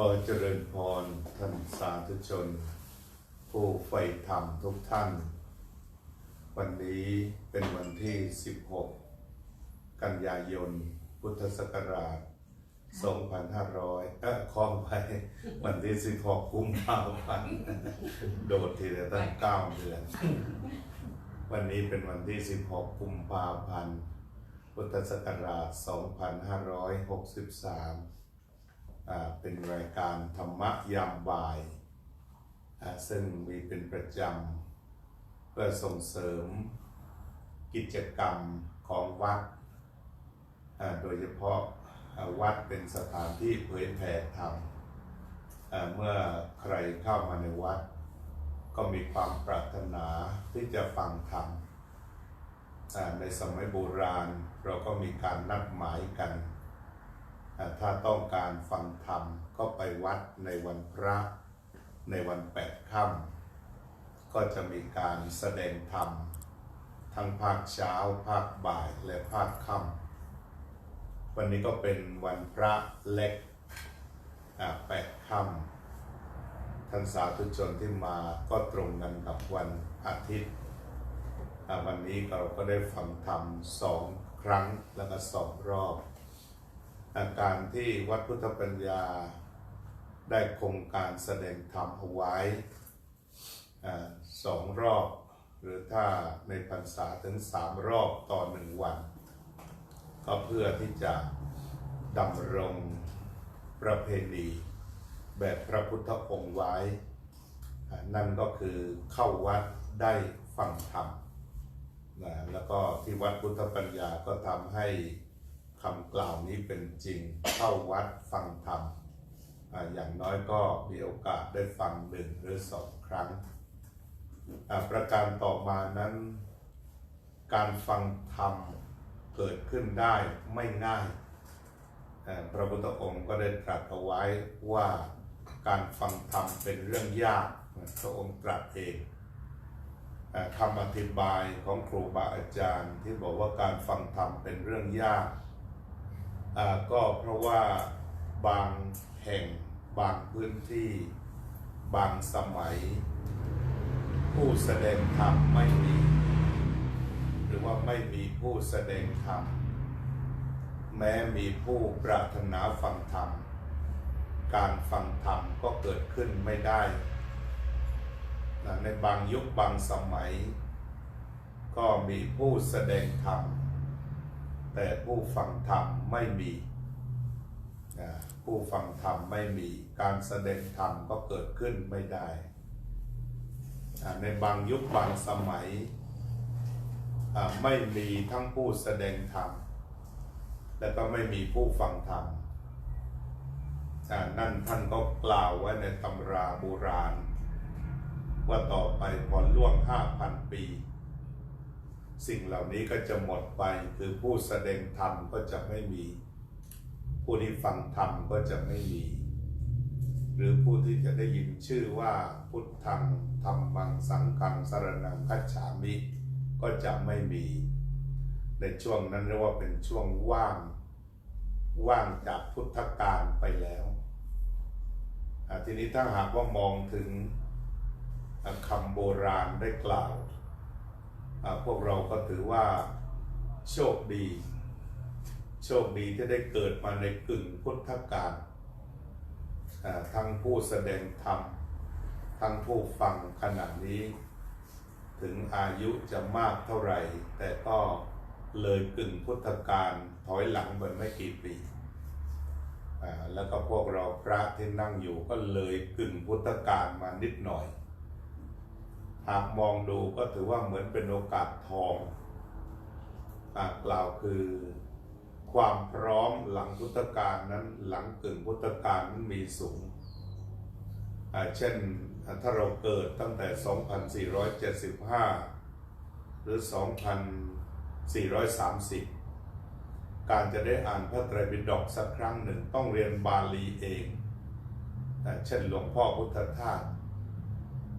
ขอเจริญพรท่านสาธุชนผู้ใฝ่ธรรมทุกท่านวันนี้เป็นวันที่16กันยายนพุทธศักราช2500ขอไปวันที่16กุมภาพันธ์โดดทีละตั้ง9 เดือนวันนี้เป็นวันที่16กุมภาพันธ์พุทธศักราช2563เป็นรายการธรรมะยามบ่ายซึ่งมีเป็นประจำเพื่อส่งเสริมกิจกรรมของวัดโดยเฉพาะวัดเป็นสถานที่เผยแผ่ธรรมเมื่อใครเข้ามาในวัดก็มีความปรารถนาที่จะฟังธรรมในสมัยโบราณเราก็มีการนัดหมายกันถ้าต้องการฟังธรรมก็ไปวัดในวันพระในวัน8 ค่ำก็จะมีการแสดงธรรมทั้งภาคเช้าภาคบ่ายและภาคค่ำวันนี้ก็เป็นวันพระเล็ก8 ค่ำท่านสาธุชนที่มาก็ตรงกันกับวันอาทิตย์วันนี้เราก็ได้ฟังธรรม2 ครั้งแล้วก็2 รอบการที่วัดพุทธปัญญาได้คงการแสดงธรรมเอาไว้2 รอบหรือถ้าในพรรษาถึง3 รอบต่อ1 วันก็เพื่อที่จะดำรงประเพณีแบบพระพุทธองค์ไว้นั่นก็คือเข้าวัดได้ฟังธรรมแล้วก็ที่วัดพุทธปัญญาก็ทำให้คำกล่าวนี้เป็นจริงเข้าวัดฟังธรรมอย่างน้อยก็มีโอกาสได้ฟัง1 หรือ 2 ครั้งประการต่อมานั้นการฟังธรรมเกิดขึ้นได้ไม่ง่ายพระพุทธองค์ก็ได้ตรัสเอาไว้ว่าการฟังธรรมเป็นเรื่องยากพระองค์ตรัสเองคำอธิบายของครูบาอาจารย์ที่บอกว่าการฟังธรรมเป็นเรื่องยากก็เพราะว่าบางแห่งบางพื้นที่บางสมัยผู้แสดงธรรมไม่มีหรือว่าไม่มีผู้แสดงธรรมแม้มีผู้ปรารถนาฟังธรรมการฟังธรรมก็เกิดขึ้นไม่ได้ในบางยุคบางสมัยก็มีผู้แสดงธรรมแต่ผู้ฟังธรรมไม่มีผู้ฟังธรรมไม่มีการแสดงธรรมก็เกิดขึ้นไม่ได้ในบางยุคบางสมัยไม่มีทั้งผู้แสดงธรรมและก็ไม่มีผู้ฟังธรรมนั่นท่านก็กล่าวไว้ในตำราโบราณว่าต่อไปพอล่วง 5,000 ปีสิ่งเหล่านี้ก็จะหมดไปคือผู้แสดงธรรมก็จะไม่มีผู้ที่ฟังธรรมก็จะไม่มีหรือผู้ที่จะได้ยินชื่อว่าพุทธังธัมมังสังฆังสรณังคัจฉามิก็จะไม่มีในช่วงนั้นเรียกว่าเป็นช่วงว่างจากพุทธกาลไปแล้วทีนี้ถ้าหากว่ามองถึงคำโบราณได้กล่าวพวกเราก็ถือว่าโชคดีที่ได้เกิดมาในกึ่งพุทธกาลทั้งผู้แสดงธรรมทั้งผู้ฟังขณะนี้ถึงอายุจะมากเท่าไหร่แต่ก็เลยกึ่งพุทธกาลถอยหลังไปไม่กี่ปีแล้วก็พวกเราพระที่นั่งอยู่ก็เลยกึ่งพุทธกาลมานิดหน่อยหากมองดูก็ถือว่าเหมือนเป็นโอกาสทองกล่าวคือความพร้อมหลังพุทธกาลนั้นหลังกึ่งพุทธกาลนั้นมีสูงเช่นถ้าเราเกิดตั้งแต่2475หรือ2430การจะได้อ่านพระไตรปิฎกสักครั้งหนึ่งต้องเรียนบาลีเองเช่นหลวงพ่อพุทธทาส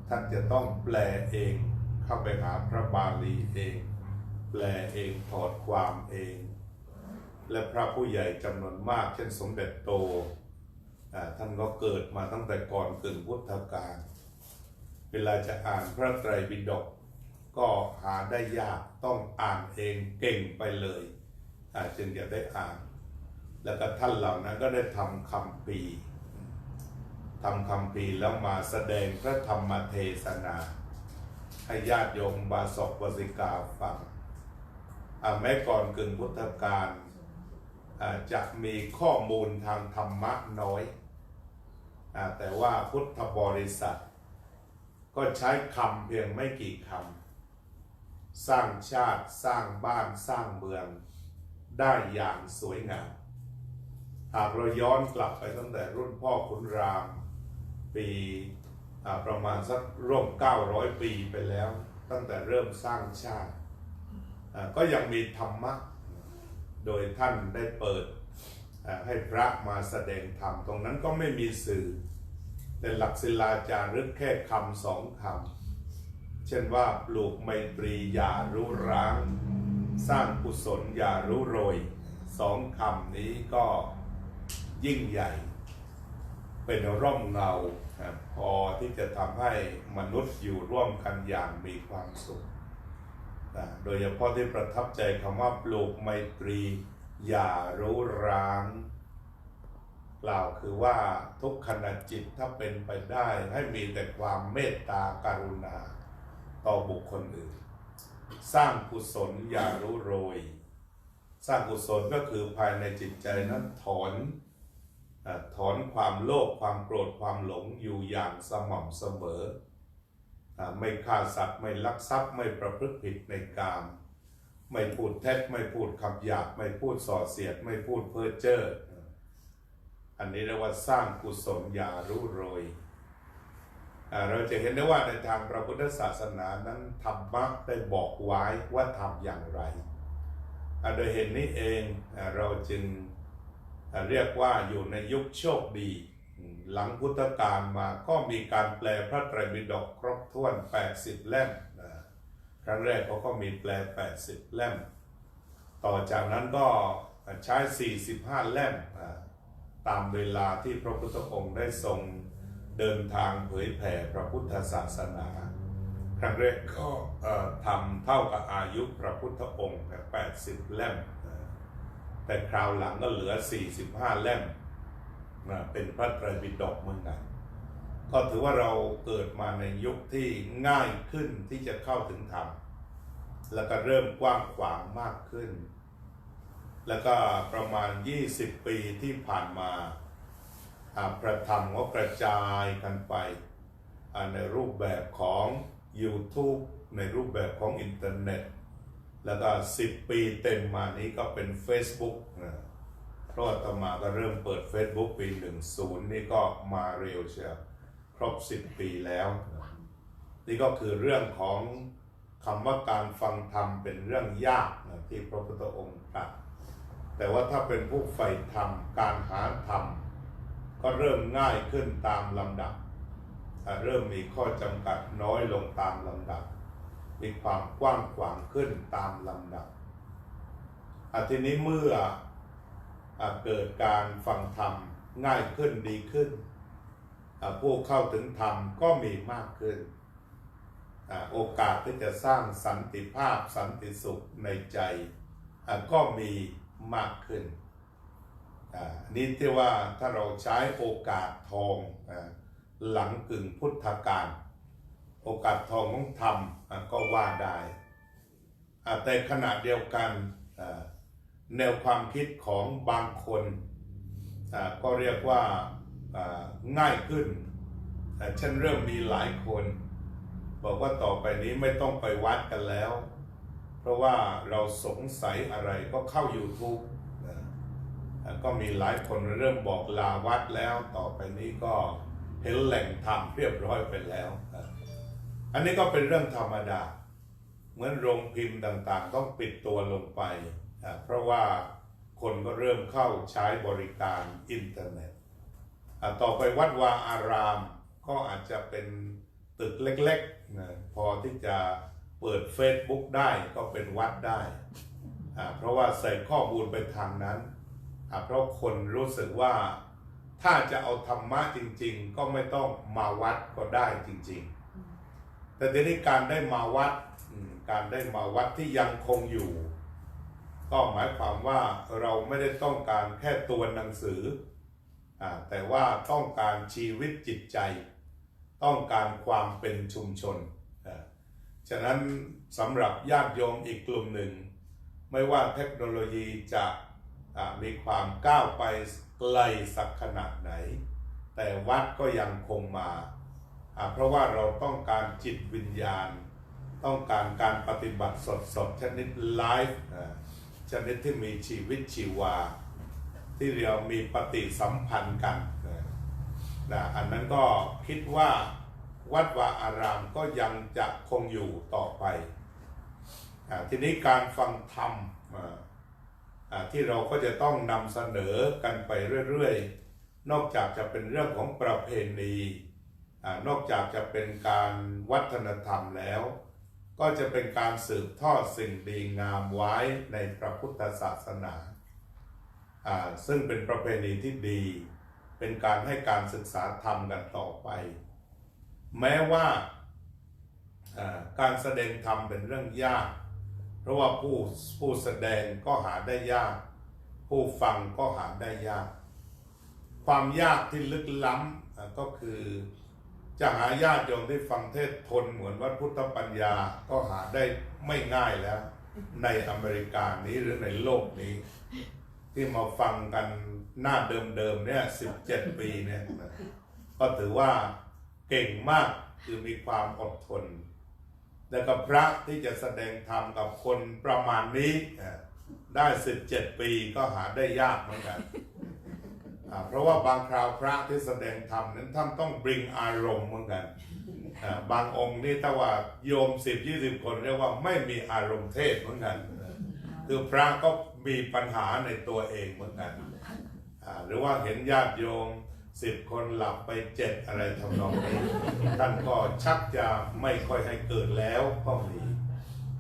ท่านจะต้องแปลเองเข้าไปหาพระบาลีเองแปลเองถอดความเองและพระผู้ใหญ่จำนวนมากเช่นสมเด็จโต ท่านก็เกิดมาตั้งแต่ก่อนกึ่งพุทธกาลเวลาจะอ่านพระไตรปิฎกก็หาได้ยากต้องอ่านเองเก่งไปเลยจึงจะได้อ่าน แล้วก็ท่านเหล่านั้นก็ได้ทำคัมภีร์แล้วมาแสดงพระธรรมเทศนาให้ญาติโยมบาศกวสิกาฟังแม้ก่อนกึ่งพุทธกาลจะมีข้อมูลทางธรรมะน้อยแต่ว่าพุทธบริษัทก็ใช้คำเพียงไม่กี่คำสร้างชาติสร้างบ้านสร้างเมืองได้อย่างสวยงามหากเราย้อนกลับไปตั้งแต่รุ่นพ่อขุนรามปีประมาณสักร่วม900 ปีไปแล้วตั้งแต่เริ่มสร้างชาติก็ยังมีธรรมะโดยท่านได้เปิดให้พระมาแสดงธรรมตรงนั้นก็ไม่มีสื่อแต่หลักศิลาจารึกแค่คำ2 คำเช่นว่าปลูกไมตรีอย่ารุร้างสร้างกุศลอย่ารุโรย2 คำนี้ก็ยิ่งใหญ่เป็นร่มเงาพอที่จะทำให้มนุษย์อยู่ร่วมกันอย่างมีความสุขโดยเฉพาะที่ประทับใจคำว่าปลูกไมตรีอย่ารุร้างกล่าวคือว่าทุกขณะจิตถ้าเป็นไปได้ให้มีแต่ความเมตตากรุณาต่อบุคคลอื่นสร้างกุศลอย่ารุโรยสร้างกุศลก็คือภายในจิตใจนั้นถอนความโลภความโกรธความหลงอยู่อย่างสม่ำเสมอไม่ฆ่าสัตว์ไม่ลักทรัพย์ไม่ประพฤติผิดในกามไม่พูดเท็จไม่พูดคำหยาบไม่พูดส่อเสียดไม่พูดเพ้อเจ้ออันนี้เรียกว่าสร้างกุศลอย่ารุโรยเราจะเห็นได้ว่าในทางพระพุทธศาสนานั้นธรรมะได้บอกไว้ว่าทำอย่างไรโดยเห็นนี้เองเราจึงเรียกว่าอยู่ในยุคโชคดีหลังพุทธกาลมาก็มีการแปลพระไตรปิฎกครบถ้วน80 เล่มครั้งแรกเขาก็มีแปล80 เล่มต่อจากนั้นก็ใช้45 เล่มตามเวลาที่พระพุทธองค์ได้ทรงเดินทางเผยแผ่พระพุทธศาสนาครั้งแรกก็ทำเท่ากับอายุพระพุทธองค์80 เล่มแต่คราวหลังก็เหลือ45 เล่มเป็นพระไตรปิฎกเหมือนกันก็ถือว่าเราเกิดมาในยุคที่ง่ายขึ้นที่จะเข้าถึงธรรมแล้วก็เริ่มกว้างขวางมากขึ้นแล้วก็ประมาณ20 ปีที่ผ่านมาพระธรรมก็กระจายกันไปในรูปแบบของ YouTube ในรูปแบบของอินเทอร์เน็ตแล้วก็10 ปีเต็มมานี้ก็เป็น Facebook เพราะอาตมาก็เริ่มเปิด Facebook ปี10นี่ก็มาเร็วเชียวครบ10 ปีแล้วนี่ก็คือเรื่องของคำว่าการฟังธรรมเป็นเรื่องยากที่พระพุทธองค์ตรัสแต่ว่าถ้าเป็นผู้ใฝ่ธรรมการหาธรรมก็เริ่มง่ายขึ้นตามลำดับเริ่มมีข้อจำกัดน้อยลงตามลำดับมีความกว้างขวางขึ้นตามลำดับทีนี้เมื่อเกิดการฟังธรรมง่ายขึ้นดีขึ้นผู้เข้าถึงธรรมก็มีมากขึ้นโอกาสที่จะสร้างสันติภาพสันติสุขในใจก็มีมากขึ้นนี่ที่ว่าถ้าเราใช้โอกาสทองหลังกึ่งพุทธกาลโอกาสทองของธรรมก็ว่าได้แต่ขณะเดียวกันแนวความคิดของบางคนก็เรียกว่าง่ายขึ้นเช่นเริ่มมีหลายคนบอกว่าต่อไปนี้ไม่ต้องไปวัดกันแล้วเพราะว่าเราสงสัยอะไรก็เข้า YouTube ก็มีหลายคนเริ่มบอกลาวัดแล้วต่อไปนี้ก็เห็นแหล่งธรรมเรียบร้อยไปแล้วอันนี้ก็เป็นเรื่องธรรมดาเหมือนโรงพิมพ์ต่างๆต้องปิดตัวลงไปเพราะว่าคนก็เริ่มเข้าใช้บริการอินเทอร์เน็ตต่อไปวัดวาอารามก็อาจจะเป็นตึกเล็กๆพอที่จะเปิด Facebook ได้ก็เป็นวัดได้เพราะว่าใส่ข้อมูลไปทางนั้นเพราะคนรู้สึกว่า ถ้าจะเอาธรรมะจริงๆก็ไม่ต้องมาวัดก็ได้จริงๆแต่ทีนี้การได้มาวัดที่ยังคงอยู่ก็หมายความว่าเราไม่ได้ต้องการแค่ตัวหนังสือแต่ว่าต้องการชีวิตจิตใจต้องการความเป็นชุมชนฉะนั้นสำหรับญาติโยมอีกกลุ่มหนึ่งไม่ว่าเทคโนโลยีจะมีความก้าวไปไกลสักขนาดไหนแต่วัดก็ยังคงมาเพราะว่าเราต้องการจิตวิญญาณต้องการการปฏิบัติสดชนิดไลฟ์ชนิดที่มีชีวิตชีวาที่เรามีปฏิสัมพันธ์กันอันนั้นก็คิดว่าวัดวาอารามก็ยังจะคงอยู่ต่อไปทีนี้การฟังธรรมที่เราก็จะต้องนำเสนอกันไปเรื่อยๆนอกจากจะเป็นเรื่องของประเพณีนอกจากจะเป็นการวัฒนธรรมแล้วก็จะเป็นการสืบทอดสิ่งดีงามไว้ในพระพุทธศาสนาซึ่งเป็นประเพณีที่ดีเป็นการให้การศึกษาธรรมกันต่อไปแม้ว่าการแสดงธรรมเป็นเรื่องยากเพราะว่าผู้แสดงก็หาได้ยากผู้ฟังก็หาได้ยากความยากที่ลึกล้ำก็คือจะหาญาติโยมที่ฟังเทศทนเหมือนวัดพุทธปัญญาก็หาได้ไม่ง่ายแล้วในอเมริกานี้หรือในโลกนี้ที่มาฟังกันหน้าเดิมๆเนี่ย17 ปีเนี่ยก็ถือว่าเก่งมากคือมีความอดทนและกับพระที่จะแสดงธรรมกับคนประมาณนี้ได้17 ปีก็หาได้ยากเหมือนกันเพราะว่าบางคราวพระที่แสดงธรรมนั้นท่านต้องบริงอารมณ์เหมือนกันบางองค์นี่ถ้าว่าโยม10-20 คนเรียกว่าไม่มีอารมณ์เทศเหมือนกันคือพระก็มีปัญหาในตัวเองเหมือนกันหรือว่าเห็นญาติโยม10 คนหลับไป7อะไรทำนองนี้ท่านก็ชักจะไม่ค่อยให้เกิดแล้วก็มี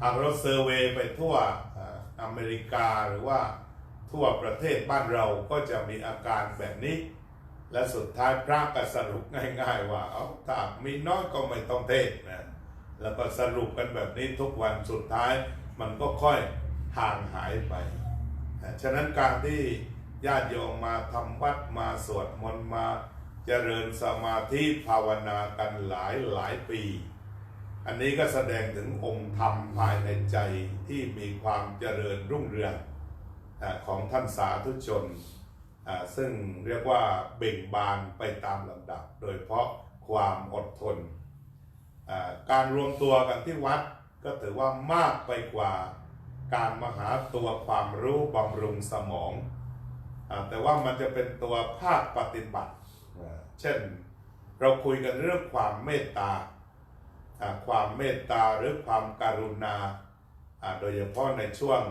หากเราเซอร์เวย์ไปทั่วอเมริกาหรือว่าทั่วประเทศบ้านเราก็จะมีอาการแบบนี้และสุดท้ายพระก็สรุปง่ายๆว่าถ้ามีน้อยก็ไม่ต้องเทศนะแล้วก็สรุปกันแบบนี้ทุกวันสุดท้ายมันก็ค่อยห่างหายไปฉะนั้นการที่ญาติโยมมาทำวัดมาสวดมนต์มาเจริญสมาธิภาวนากันหลายปีอันนี้ก็แสดงถึงองค์ธรรมภายในใจที่มีความเจริญรุ่งเรืองของท่านสาธุชนซึ่งเรียกว่าเบ่งบานไปตามลำดับโดยเพราะความอดทนการรวมตัวกันที่วัดก็ถือว่ามากไปกว่าการมาหาตัวความรู้บำรุงสมองแต่ว่ามันจะเป็นตัวภาคปฏิบัติเช่นเราคุยกันเรื่องความเมตตาหรือความกรุณาโดยเฉพาะในช่วง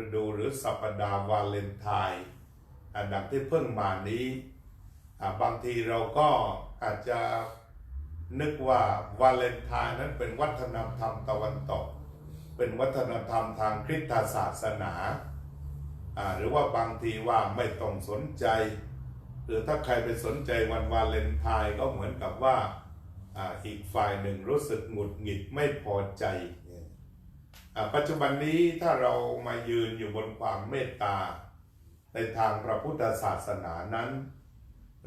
ฤดูหรือสัปดาห์วาเลนไทน์ดังที่เพิ่งมานี้บางทีเราก็อาจจะนึกว่าวาเลนไทน์นั้นเป็นวัฒนธรรมตะวันตกเป็นวัฒนธรรมทางคริสตศาสนาหรือว่าบางทีว่าไม่ต้องสนใจหรือถ้าใครไปสนใจวันวาเลนไทน์ก็เหมือนกับว่าอีกฝ่ายหนึ่งรู้สึกหงุดหงิดไม่พอใจปัจจุบันนี้ถ้าเรามายืนอยู่บนความเมตตาในทางพระพุทธศาสนานั้น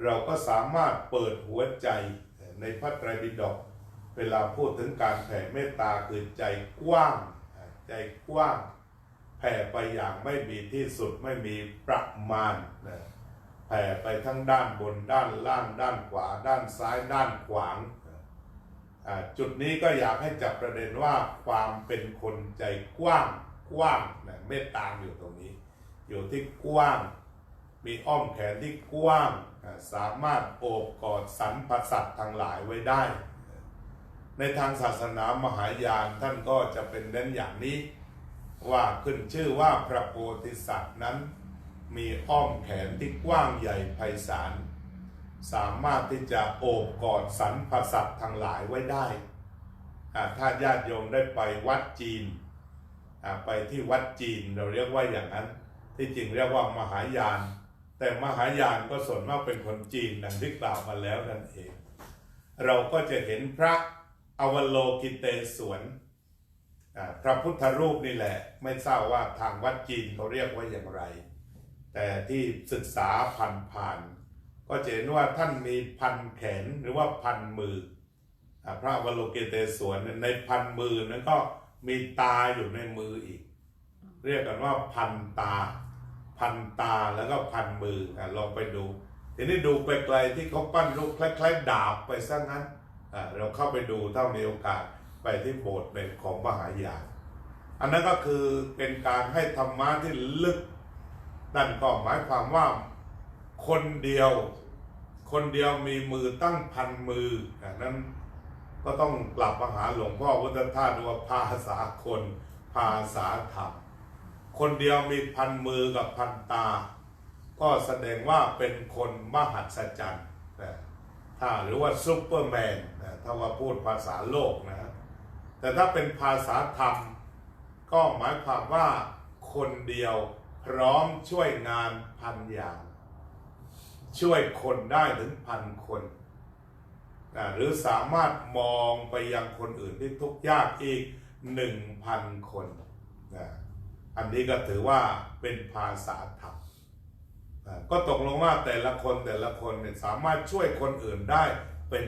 เราก็สามารถเปิดหัวใจในพระไตรปิฎกเวลาพูดถึงการแผ่เมตตาคือใจกว้างแผ่ไปอย่างไม่มีที่สุดไม่มีประมาณแผ่ไปทั้งด้านบนด้านล่างด้านขวาด้านซ้ายด้านขวางจุดนี้ก็อยากให้จับประเด็นว่าความเป็นคนใจกว้างเมตตาอยู่ตรงนี้อยู่ที่กว้างมีอ้อมแขนที่กว้างสามารถโอบกอดสรรพสัตว์ทั้งหลายไว้ได้ในทางศาสนามหายานท่านก็จะเป็นเน้นอย่างนี้ว่าขึ้นชื่อว่าพระโพธิสัตว์นั้นมีอ้อมแขนที่กว้างใหญ่ไพศาลสามารถที่จะโอบกอดสรรพสัตว์ทั้งหลายไว้ได้ถ้าญาติโยมได้ไปวัดจีนไปที่วัดจีนเราเรียกว่าอย่างนั้นที่จริงเรียกว่ามหายาน แต่มหายานก็ส่วนมากเป็นคนจีนดังที่กล่าวมาแล้วนั่นเอง เราก็จะเห็นพระอวโลกิเตศวรพระพุทธรูปนี่แหละไม่ทราบว่าทางวัดจีนเขาเรียกว่าอย่างไร แต่ที่ศึกษาผ่านก็จะเห็นว่าท่านมีพันแขนหรือว่าพันมือพระอวโลกิเตศวรในพันมือนั้นก็มีตาอยู่ในมืออีกเรียกกันว่าพันตาแล้วก็พันมือลองไปดูทีนี้ดูไกลๆที่เขาปั้นรูปคล้ายๆดาบไปซะงั้นเราเข้าไปดูถ้ามีโอกาสไปที่โบสถ์ของมหายานอันนั้นก็คือเป็นการให้ธรรมะที่ลึกนั่นก็หมายความว่าคนเดียวมีมือตั้งพันมือนั้นก็ต้องกลับมาหาหลวงพ่อพุทธทาสว่าภาษาคนภาษาธรรมคนเดียวมีพันมือกับพันตาก็แสดงว่าเป็นคนมหัศจรรย์ถ้าหรือว่าซุปเปอร์แมนถ้าว่าพูดภาษาโลกนะแต่ถ้าเป็นภาษาธรรมก็หมายความว่าคนเดียวพร้อมช่วยงานพันอย่างช่วยคนได้ถึงพันคนหรือสามารถมองไปยังคนอื่นที่ทุกข์ยากอีก 1,000 คนอันนี้ก็ถือว่าเป็นภาษาธรรมก็ตกลงว่าแต่ละคนเนี่ยสามารถช่วยคนอื่นได้เป็น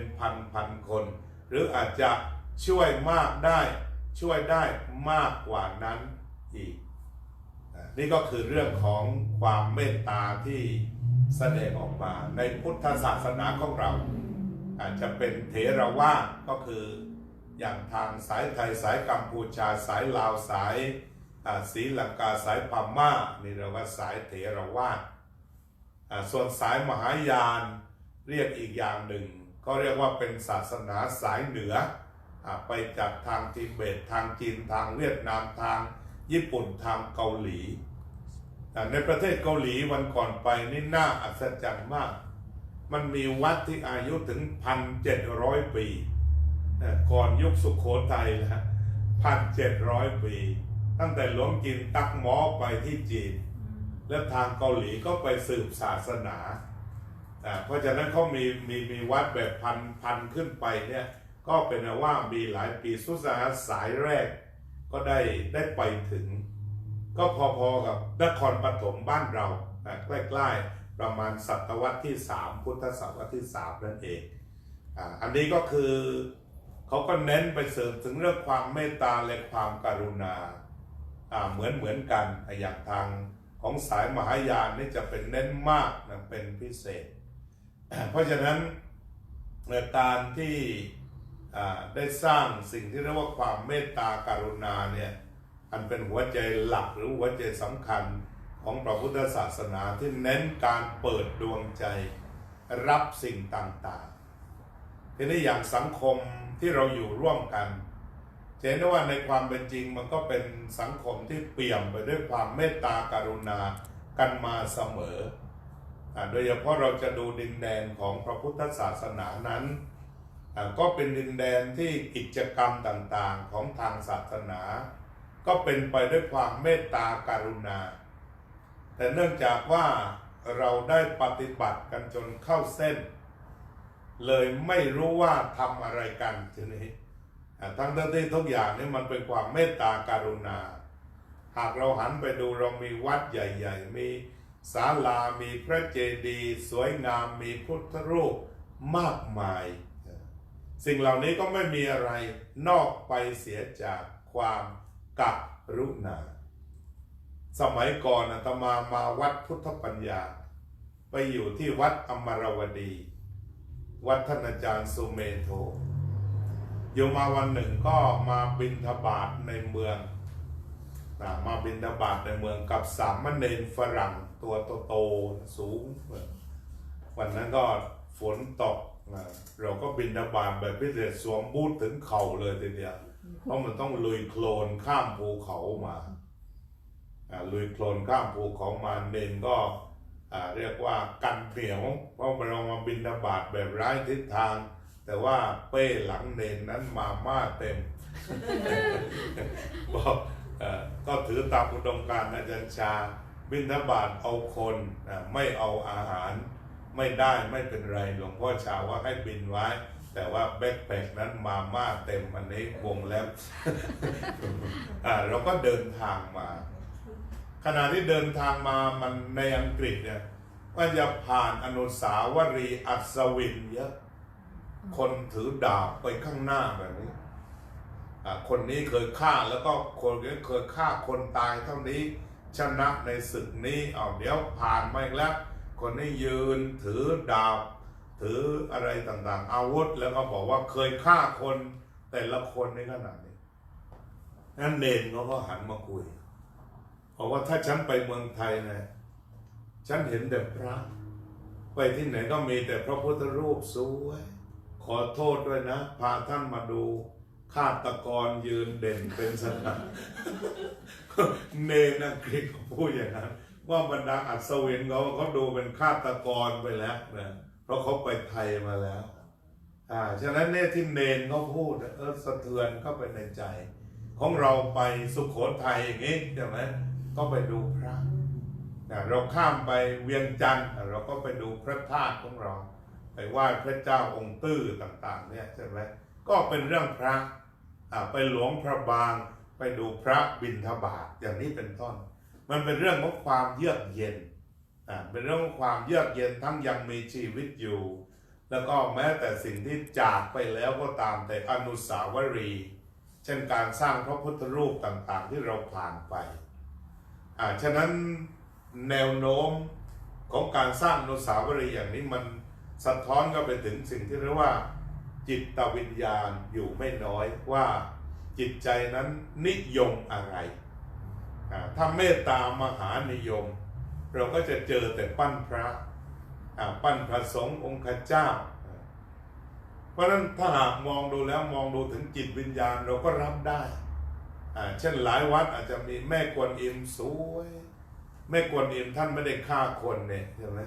พันคน หรืออาจจะช่วยมากได้ช่วยได้มากกว่านั้นอีกนี่ก็คือเรื่องของความเมตตาที่แสดงออกมาในพุทธศาสนาของเราอาจจะเป็นเถรวาทก็คืออย่างทางสายไทยสายกัมพูชาสายลาวสายศรีลังกาสายพม่านี่เรียกว่าสายเถรวาทส่วนสายมหายานเรียกอีกอย่างหนึ่งก็เรียกว่าเป็นศาสนาสายเหนือไปจากทางทิเบตทางจีนทางเวียดนามทางญี่ปุ่นทางเกาหลีในประเทศเกาหลีวันก่อนไปนี่น่าอัศจรรย์มากมันมีวัดที่อายุถึง 1,700 ปีก่อนยุคสุโขทัยนะ 1,700 ปีตั้งแต่หลวงจีนตักหมอไปที่จีนและทางเกาหลีก็ไปสืบศาสนาเพราะฉะนั้นเขามีวัดแบบพันขึ้นไปเนี่ยก็เป็นว่ามีหลายปีสุสานสายแรกก็ได้ไปถึงก็พอๆกับนครปฐมบ้านเราใกล้ๆประมาณศตวรรษที่3พุทธศตวรรษที่3นั่นเองอันนี้ก็คือเขาก็เน้นไปเสริมถึงเรื่องความเมตตาและความกรุณาเหมือนกันอย่างทางของสายมหายานนี่จะเป็นเน้นมากนะเป็นพิเศษเพราะฉะนั้นการที่ได้สร้างสิ่งที่เรียกว่าความเมตตากรุณาเนี่ยอันเป็นหัวใจหลักหรือหัวใจสำคัญของพระพุทธศาสนาที่เน้นการเปิดดวงใจรับสิ่งต่างๆทีนี้อย่างสังคมที่เราอยู่ร่วมกันเห็นได้ว่าในความเป็นจริงมันก็เป็นสังคมที่เปี่ยมไปด้วยความเมตตากรุณากันมาเสมอโดยเฉพาะเราจะดูดินแดนของพระพุทธศาสนานั้นก็เป็นดินแดนที่กิจกรรมต่างๆของทางศาสนาก็เป็นไปด้วยความเมตตากรุณาแต่เนื่องจากว่าเราได้ปฏิบัติกันจนเข้าเส้นเลยไม่รู้ว่าทำอะไรกันทีนี้ทั้งที่ทุกอย่างนี้มันเป็นความเมตตากรุณาหากเราหันไปดูเรามีวัดใหญ่ๆมีศาลามีพระเจดีย์สวยงามมีพุทธรูปมากมายสิ่งเหล่านี้ก็ไม่มีอะไรนอกไปเสียจากความกรุณาสมัยก่อนอาตมาวัดพุทธปัญญาไปอยู่ที่วัดอมรวดีวัดท่านอาจารย์สุเมโธอยู่มาวันหนึ่งก็มาบิณฑบาตในเมืองมาบิณฑบาตในเมืองกับสามเณรฝรั่งตัวโตๆสูงวันนั้นก็ฝนตกเราก็บิณฑบาตแบบพิเศษสวมบูทถึงเข่าเลยทีเดียวเพราะมันต้องลุยโคลนข้ามภูเขามาลุยโคลนข้ามภูเขามาเณรก็เรียกว่ากันเหนียวเพราะเรามาบิณฑบาตแบบไร้ทิศทางแต่ว่าเป้หลังเณรนั้นมาม่าเต็ม ก็ถือตามอุดมการณ์อาจารย์ชา บิณฑบาตเอาคนไม่เอาอาหารไม่ได้ไม่เป็นไรหลวงพ่อชาว่าให้บินไว้แต่ว่าแบ็คแพคนั้นมาม่าเต็มอันนี้วงแล้ว เราก็เดินทางมาขณะที่เดินทางมามันในอังกฤษเนี่ยก็จะผ่านอนุสาวรีย์อัศวินเยอะคนถือดาบไปข้างหน้าแบบนี้คนนี้เคยฆ่าแล้วก็คนนี้เคยฆ่าคนตายเท่านี้ชนะในศึกนี้เดี๋ยวผ่านมาอีกแล้วคนนี้ยืนถือดาบถืออะไรต่างๆอาวุธแล้วก็บอกว่าเคยฆ่าคนแต่ละคนในขนาดนี้นั่นเนรเขาก็หันมาคุยบอกว่าถ้าฉันไปเมืองไทยนะฉันเห็นแต่พระไปที่ไหนก็มีแต่พระพุทธรูปสวยขอโทษด้วยนะพาท่านมาดูฆาตกรยืนเด่นเป็นสง่า เนรอังกฤษเขาพูดอย่างนั้นว่าบรรดาอัศวินเขาดูเป็นฆาตกรไปแล้วนะเพราะเขาไปไทยมาแล้วฉะนั้นเนี่ยที่เนรเขาพูดสะเทือนเข้าไปในใจของเราไปสุโขทัยอย่างนี้ใช่ไหมก็ไปดูพระเราข้ามไปเวียงจันทร์เราก็ไปดูพระธาตุของเราไปไหว้พระเจ้าองค์ตื้อต่างๆเนี่ยใช่ไหมก็เป็นเรื่องพระไปหลวงพระบางไปดูพระบิณฑบาตอย่างนี้เป็นต้นมันเป็นเรื่องของความเยือกเย็นเป็นเรื่องของความเยือกเย็นทั้งยังมีชีวิตอยู่แล้วก็แม้แต่สิ่งที่จากไปแล้วก็ตามแต่อนุสาวรีย์เช่นการสร้างพระพุทธรูปต่างๆที่เราผ่านไปฉะนั้นแนวโน้มของการสร้างอนุสาวรีย์อย่างนี้มันสะท้อนก็ไปถึงสิ่งที่เรียกว่าจิตวิญญาณอยู่ไม่น้อยว่าจิตใจนั้นนิยมอะไรถ้าเมตตามหานิยมเราก็จะเจอแต่ปั้นพระปั้นพระสงฆ์องค์เจ้าเพราะฉะนั้นถ้าหากมองดูแล้วมองดูถึงจิตวิญญาณเราก็รับได้เช่นหลายวัดอาจจะมีแม่กวนอิมสวยแม่กวนอิมท่านไม่ได้ฆ่าคนเนี่ยใช่ไหม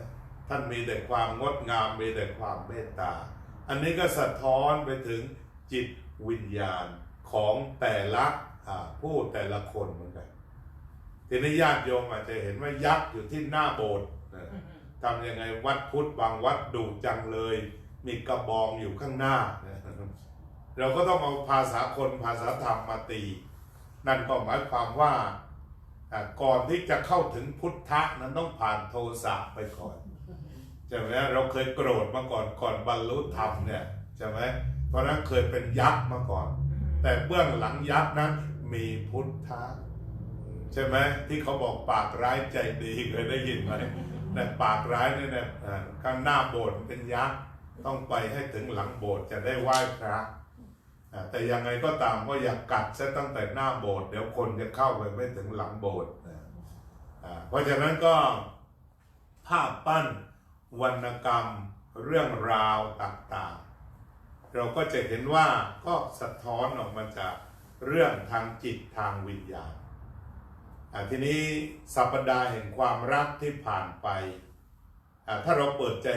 ท่านมีแต่ความงดงามมีแต่ความเมตตาอันนี้ก็สะท้อนไปถึงจิตวิญญาณของแต่ละผู้แต่ละคนเหมือนกันทีนี้ญาติโยมอาจจะเห็นว่ายักษ์อยู่ที่หน้าโบสถ์ทำยังไงวัดพุทธบางวัดดุจังเลยมีกระบองอยู่ข้างหน้าเราก็ต้องเอาภาษาคนภาษาธรรมมาตีนั่นก็หมายความว่าก่อนที่จะเข้าถึงพุทธะนั้นต้องผ่านโทสะไปก่อนใช่ไหมเราเคยโกรธมาก่อนบรรลุธรรมเนี่ยใช่ไหมเพราะนั้นเคยเป็นยักษ์มาก่อนแต่เบื้องหลังยักษ์นั้นมีพุทธะใช่ไหมที่เขาบอกปากร้ายใจดีเคยได้ยินไหมแต่ปากร้ายนี่เนี่ยข้างหน้าโบสถ์เป็นยักษ์ต้องไปให้ถึงหลังโบสถ์จะได้ไหว้พระแต่ยังไงก็ตามก็อย่ากัดซะตั้งแต่หน้าโบสถ์เดี๋ยวคนจะเข้าไปไม่ถึงหลังโบสถ์เพราะฉะนั้นก็ภาพปั้นวรรณกรรมเรื่องราวต่างๆเราก็จะเห็นว่าก็สะท้อนออกมาจากเรื่องทางจิตทางวิญญาณทีนี้สัปดาห์แห่งความรักที่ผ่านไปถ้าเราเปิดใจ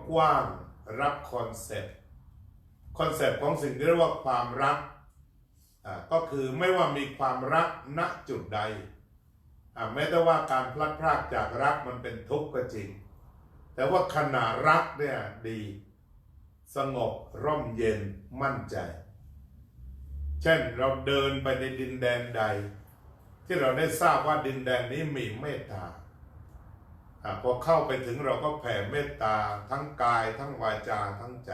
กว้างๆรับคอนเซ็ปต์ของสิ่งที่เรียกว่าความรักก็คือไม่ว่ามีความรักณจุดใดแม้แต่ว่าการพลัดพรากจากรักมันเป็นทุกข์ก็จริงแต่ว่าขณะรักเนี่ยดีสงบร่มเย็นมั่นใจเช่นเราเดินไปในดินแดนใดที่เราได้ทราบว่าดินแดนนี้มีเมตตาพอเข้าไปถึงเราก็แผ่เมตตาทั้งกายทั้งวาจาทั้งใจ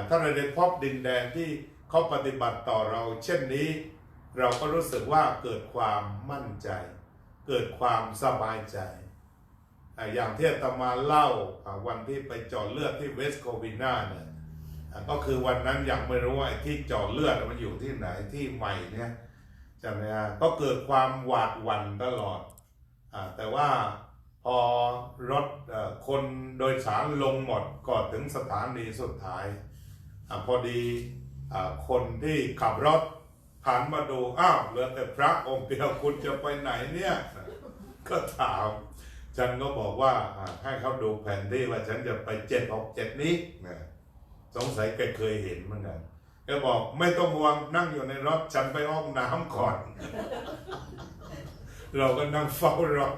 ถ้าเราได้พบดินแดนที่เขาปฏิบัติต่อเราเช่นนี้เราก็รู้สึกว่าเกิดความมั่นใจเกิดความสบายใจอย่างที่อาตมาเล่าวันที่ไปเจาะเลือดที่เวสต์โควินาเนี่ยก็คือวันนั้นยังไม่รู้ว่าที่เจาะเลือดมันอยู่ที่ไหนที่ใหม่เนี่ยใช่ไหมก็เกิดความหวาดหวั่นตลอดแต่ว่าพอรถคนโดยสารลงหมดก่อนถึงสถานีสุดท้ายพอดีคนที่ขับรถหันมาดูอ้าวเหลือแต่พระองค์เดียวคุณจะไปไหนเนี่ยก็ถามฉันก็บอกว่าให้เขาดูแผนที่ว่าฉันจะไป767นี้สงสัยแกเคยเห็นเหมือนกันแกบอกไม่ต้องห่วงนั่งอยู่ในรถฉันไปห้องน้ำก่อน เราก็นั่งเฝ้ารถ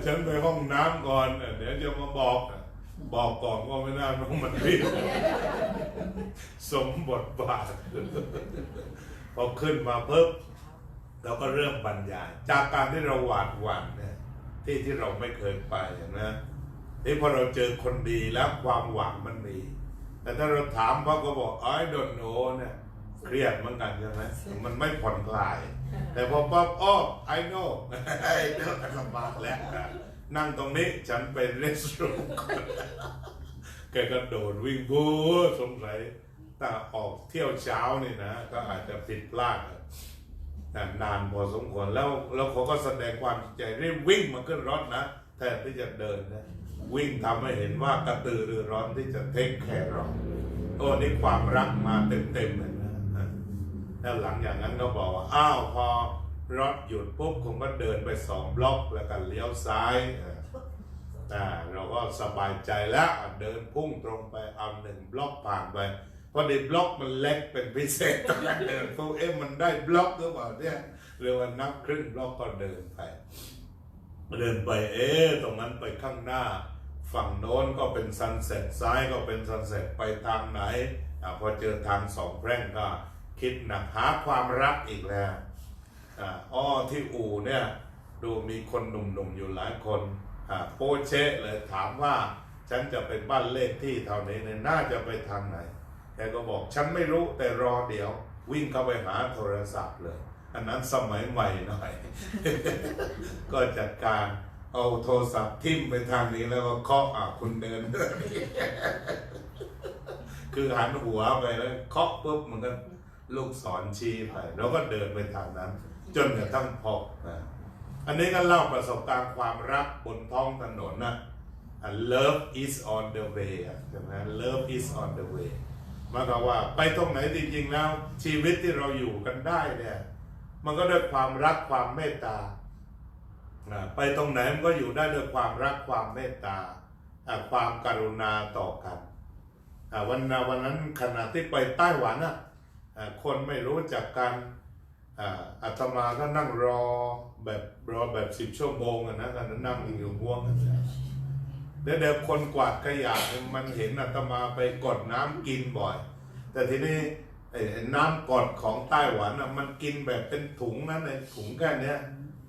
ฉันไปห้องน้ำก่อนเดี๋ยวจะมาบอกก่อนว่าไม่น่าน้องมันรีบสมบทบาทพอขึ้นมาเพิ่มเราก็เริ่มบรรยายจากการที่เราหวาดหวั่นเนี่ยที่เราไม่เคยไปนะที่พอเราเจอคนดีแล้วความหวังมันมีแต่ถ้าเราถามเขาก็บอกI don't knowเนี่ยเครียดเหมือนกันใช่ไหมมันไม่ผ่อนคลายแต่พอปั๊บI know เรื่องลำบากแล้วนั่งตรงนี้ฉันไปเรสต์รูมแกก็โดดวิ่งพูดสงสัยถ้าออกเที่ยวเช้านี่นะก็อาจจะผิดพลาดนานพอสมควรแล้วเขาก็แสดงความใจรีบวิ่งมาขึ้นรถนะแทนที่จะเดินนะวิ่งทำให้เห็นว่ากระตือรือร้นที่จะเทคแคร์เรานี่ความรักมาเต็มๆเลยนะแล้วหลังอย่างนั้นก็บอกว่าพอรถหยุดปุ๊บผมก็เดินไป2 บล็อกแล้วก็เลี้ยวซ้ายเราก็สบายใจแล้วเดินพุ่งตรงไปเอา1 บล็อกผ่านไปพอดีบล็อกมันเล็กเป็นพิเศษตอนนั้นเดินพวกมันได้บล็อกหรือเปล่าเนี่ยเรียกว่านับครึ่งบล็อกก็เดินไปตรงนั้นไปข้างหน้าฝั่งโน้นก็เป็นซันเซ็ตซ้ายก็เป็นซันเซ็ตไปทางไหนพอเจอทาง2 แพร่งก็คิดหนักหาความรักอีกแล้วที่อู่เนี่ยดูมีคนหนุ่มๆอยู่หลายคนโปเชเลยถามว่าฉันจะไปบ้านเลขที่เท่านี้เนี่ยน่าจะไปทางไหนแกก็บอกฉันไม่รู้แต่รอเดี๋ยววิ่งเข้าไปหาโทรศัพท์เลยอันนั้นสมัยใหม่หน่อย ก็จัดการเอาโทรศัพท์ทิ่มไปทางนี้แล้วก็เคาะคุณเดิน คือหันหัวไปแล้วเคาะปุ๊บมันก็ลูกศรชี้ไปแล้วก็เดินไปทางนั้นจนกระทั่งพบอันนี้ก็เล่าประสบการณ์ความรักบนท้องถนนนะ Love is on the way ใช่ไหม Love is on the way หมายความว่าไปตรงไหนจริงๆแล้วชีวิตที่เราอยู่กันได้เนี่ยมันก็ด้วยความรักความเมตตาไปตรงไหนมันก็อยู่ได้ด้วยความรักความเมตตาความกรุณาต่อกันวันนั้นขณะที่ไปไต้หวันคนไม่รู้จักกันอาตมาก็นั่งรอแบบ10 ชั่วโมงนะกันนั่งอยู่ง่วงกันเดี๋ยวคนกวาดขยะมันเห็นอาตมาไปกดน้ำกินบ่อยแต่ทีนี้น้ำกดของไต้หวันมันกินแบบเป็นถุงนั้นในถุงแค่นี้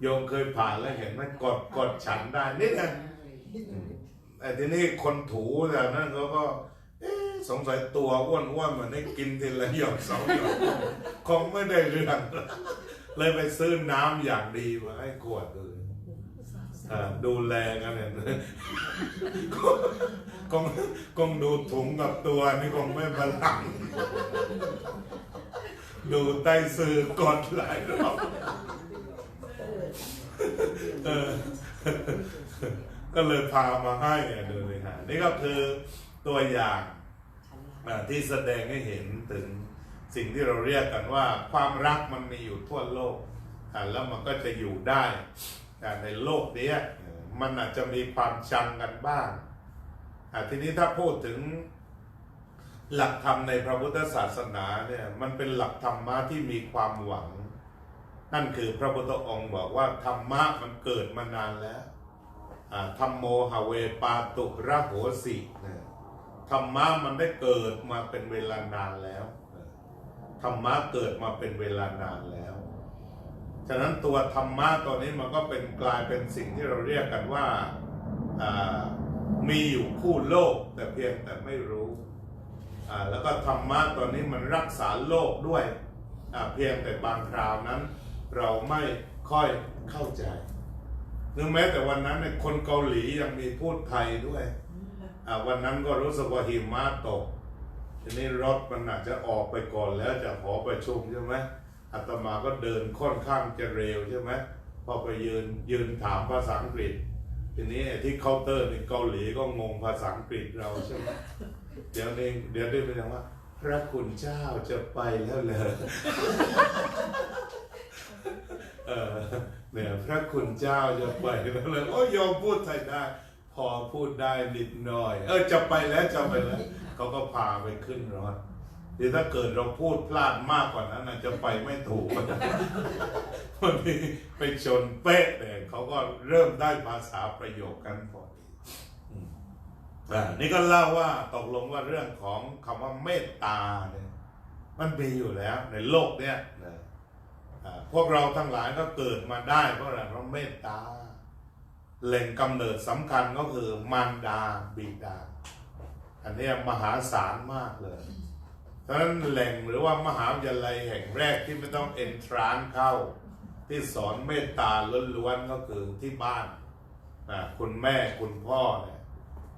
โยมเคยผ่านแล้วเห็นไหมกดฉันได้นิดนึงแต่ทีนี้คนถูแต่นั้นเขาก็สงสัยตัวอ้วนๆมันได้กินทีละหยด2 หยดคงไม่ได้เรื่องเลยไปซื้อน้ำอย่างดีมาให้ขวดเลยดูแลกันเนี่ยคงดูถุงกับตัวนี่คงไม่บาลานซ์ดูใต้ซื้อกดหลายรอบก็เลยพามาให้ดูเลยฮะนี่ก็คือตัวอย่างที่แสดงให้เห็นถึงสิ่งที่เราเรียกกันว่าความรักมันมีอยู่ทั่วโลกแล้วมันก็จะอยู่ได้ในโลกนี้มันอาจจะมีความชังกันบ้างทีนี้ถ้าพูดถึงหลักธรรมในพระพุทธศาสนาเนี่ยมันเป็นหลักธรรมะที่มีความหวังนั่นคือพระพุทธองค์บอกว่าธรรมะมันเกิดมานานแล้วธัมโมหเวปาตุระโหสิธรรมะมันได้เกิดมาเป็นเวลานานแล้วธรรมะเกิดมาเป็นเวลานานแล้วฉะนั้นตัวธรรมะตัวนี้มันก็กลายเป็นสิ่งที่เราเรียกกันว่ามีอยู่คู่โลกแต่เพียงแต่ไม่รู้แล้วก็ธรรมะตัวนี้มันรักษาโลกด้วยเพียงแต่บางคราวนั้นเราไม่ค่อยเข้าใจหรือแม้แต่วันนั้นเนี่ยคนเกาหลียังมีพูดไทยด้วยวันนั้นก็รู้สึกว่าหิมะตกทีนี้รถมันอาจจะออกไปก่อนแล้วจะขอประชุมใช่ไหมอาตมาก็เดินค่อนข้างจะเร็วใช่ไหมพอไปยืนถามภาษาอังกฤษทีนี้ที่เคาน์เตอร์ในเกาหลีก็งงภาษาอังกฤษเราใช่ไหมเดี๋ยวได้ไปยังว่าพระคุณเจ้าจะไปแล้วเหรอเนี่ยพระคุณเจ้าจะไปแล้วเลยโยมพูดไทยได้พอพูดได้นิดหน่อยจะไปแล้วเขาก็พาไปขึ้นรถ ที่ถ้าเกิดเราพูดพลาดมากกว่านั้นจะไปไม่ถูกวันนี้ไปชนเป๊ะเลยเขาก็เริ่มได้ภาษาประโยคกันพอดีนี่ก็เล่าว่าตกลงว่าเรื่องของคำว่าเมตตาเนี่ยมันมีอยู่แล้วในโลกเนี้ยนะพวกเราทั้งหลายก็เกิดมาได้เพราะอะไรเพราะเมตตาแหล่งกำเนิดสำคัญก็คือมารดาบิดาอันนี้มหาศาลมากเลยเพราะฉะนั้นแหล่งหรือว่ามหาวิทยาลัยแห่งแรกที่ไม่ต้องเอนทรานเข้าที่สอนเมตตาล้วนๆก็คือที่บ้านคุณแม่คุณพ่อเนี่ย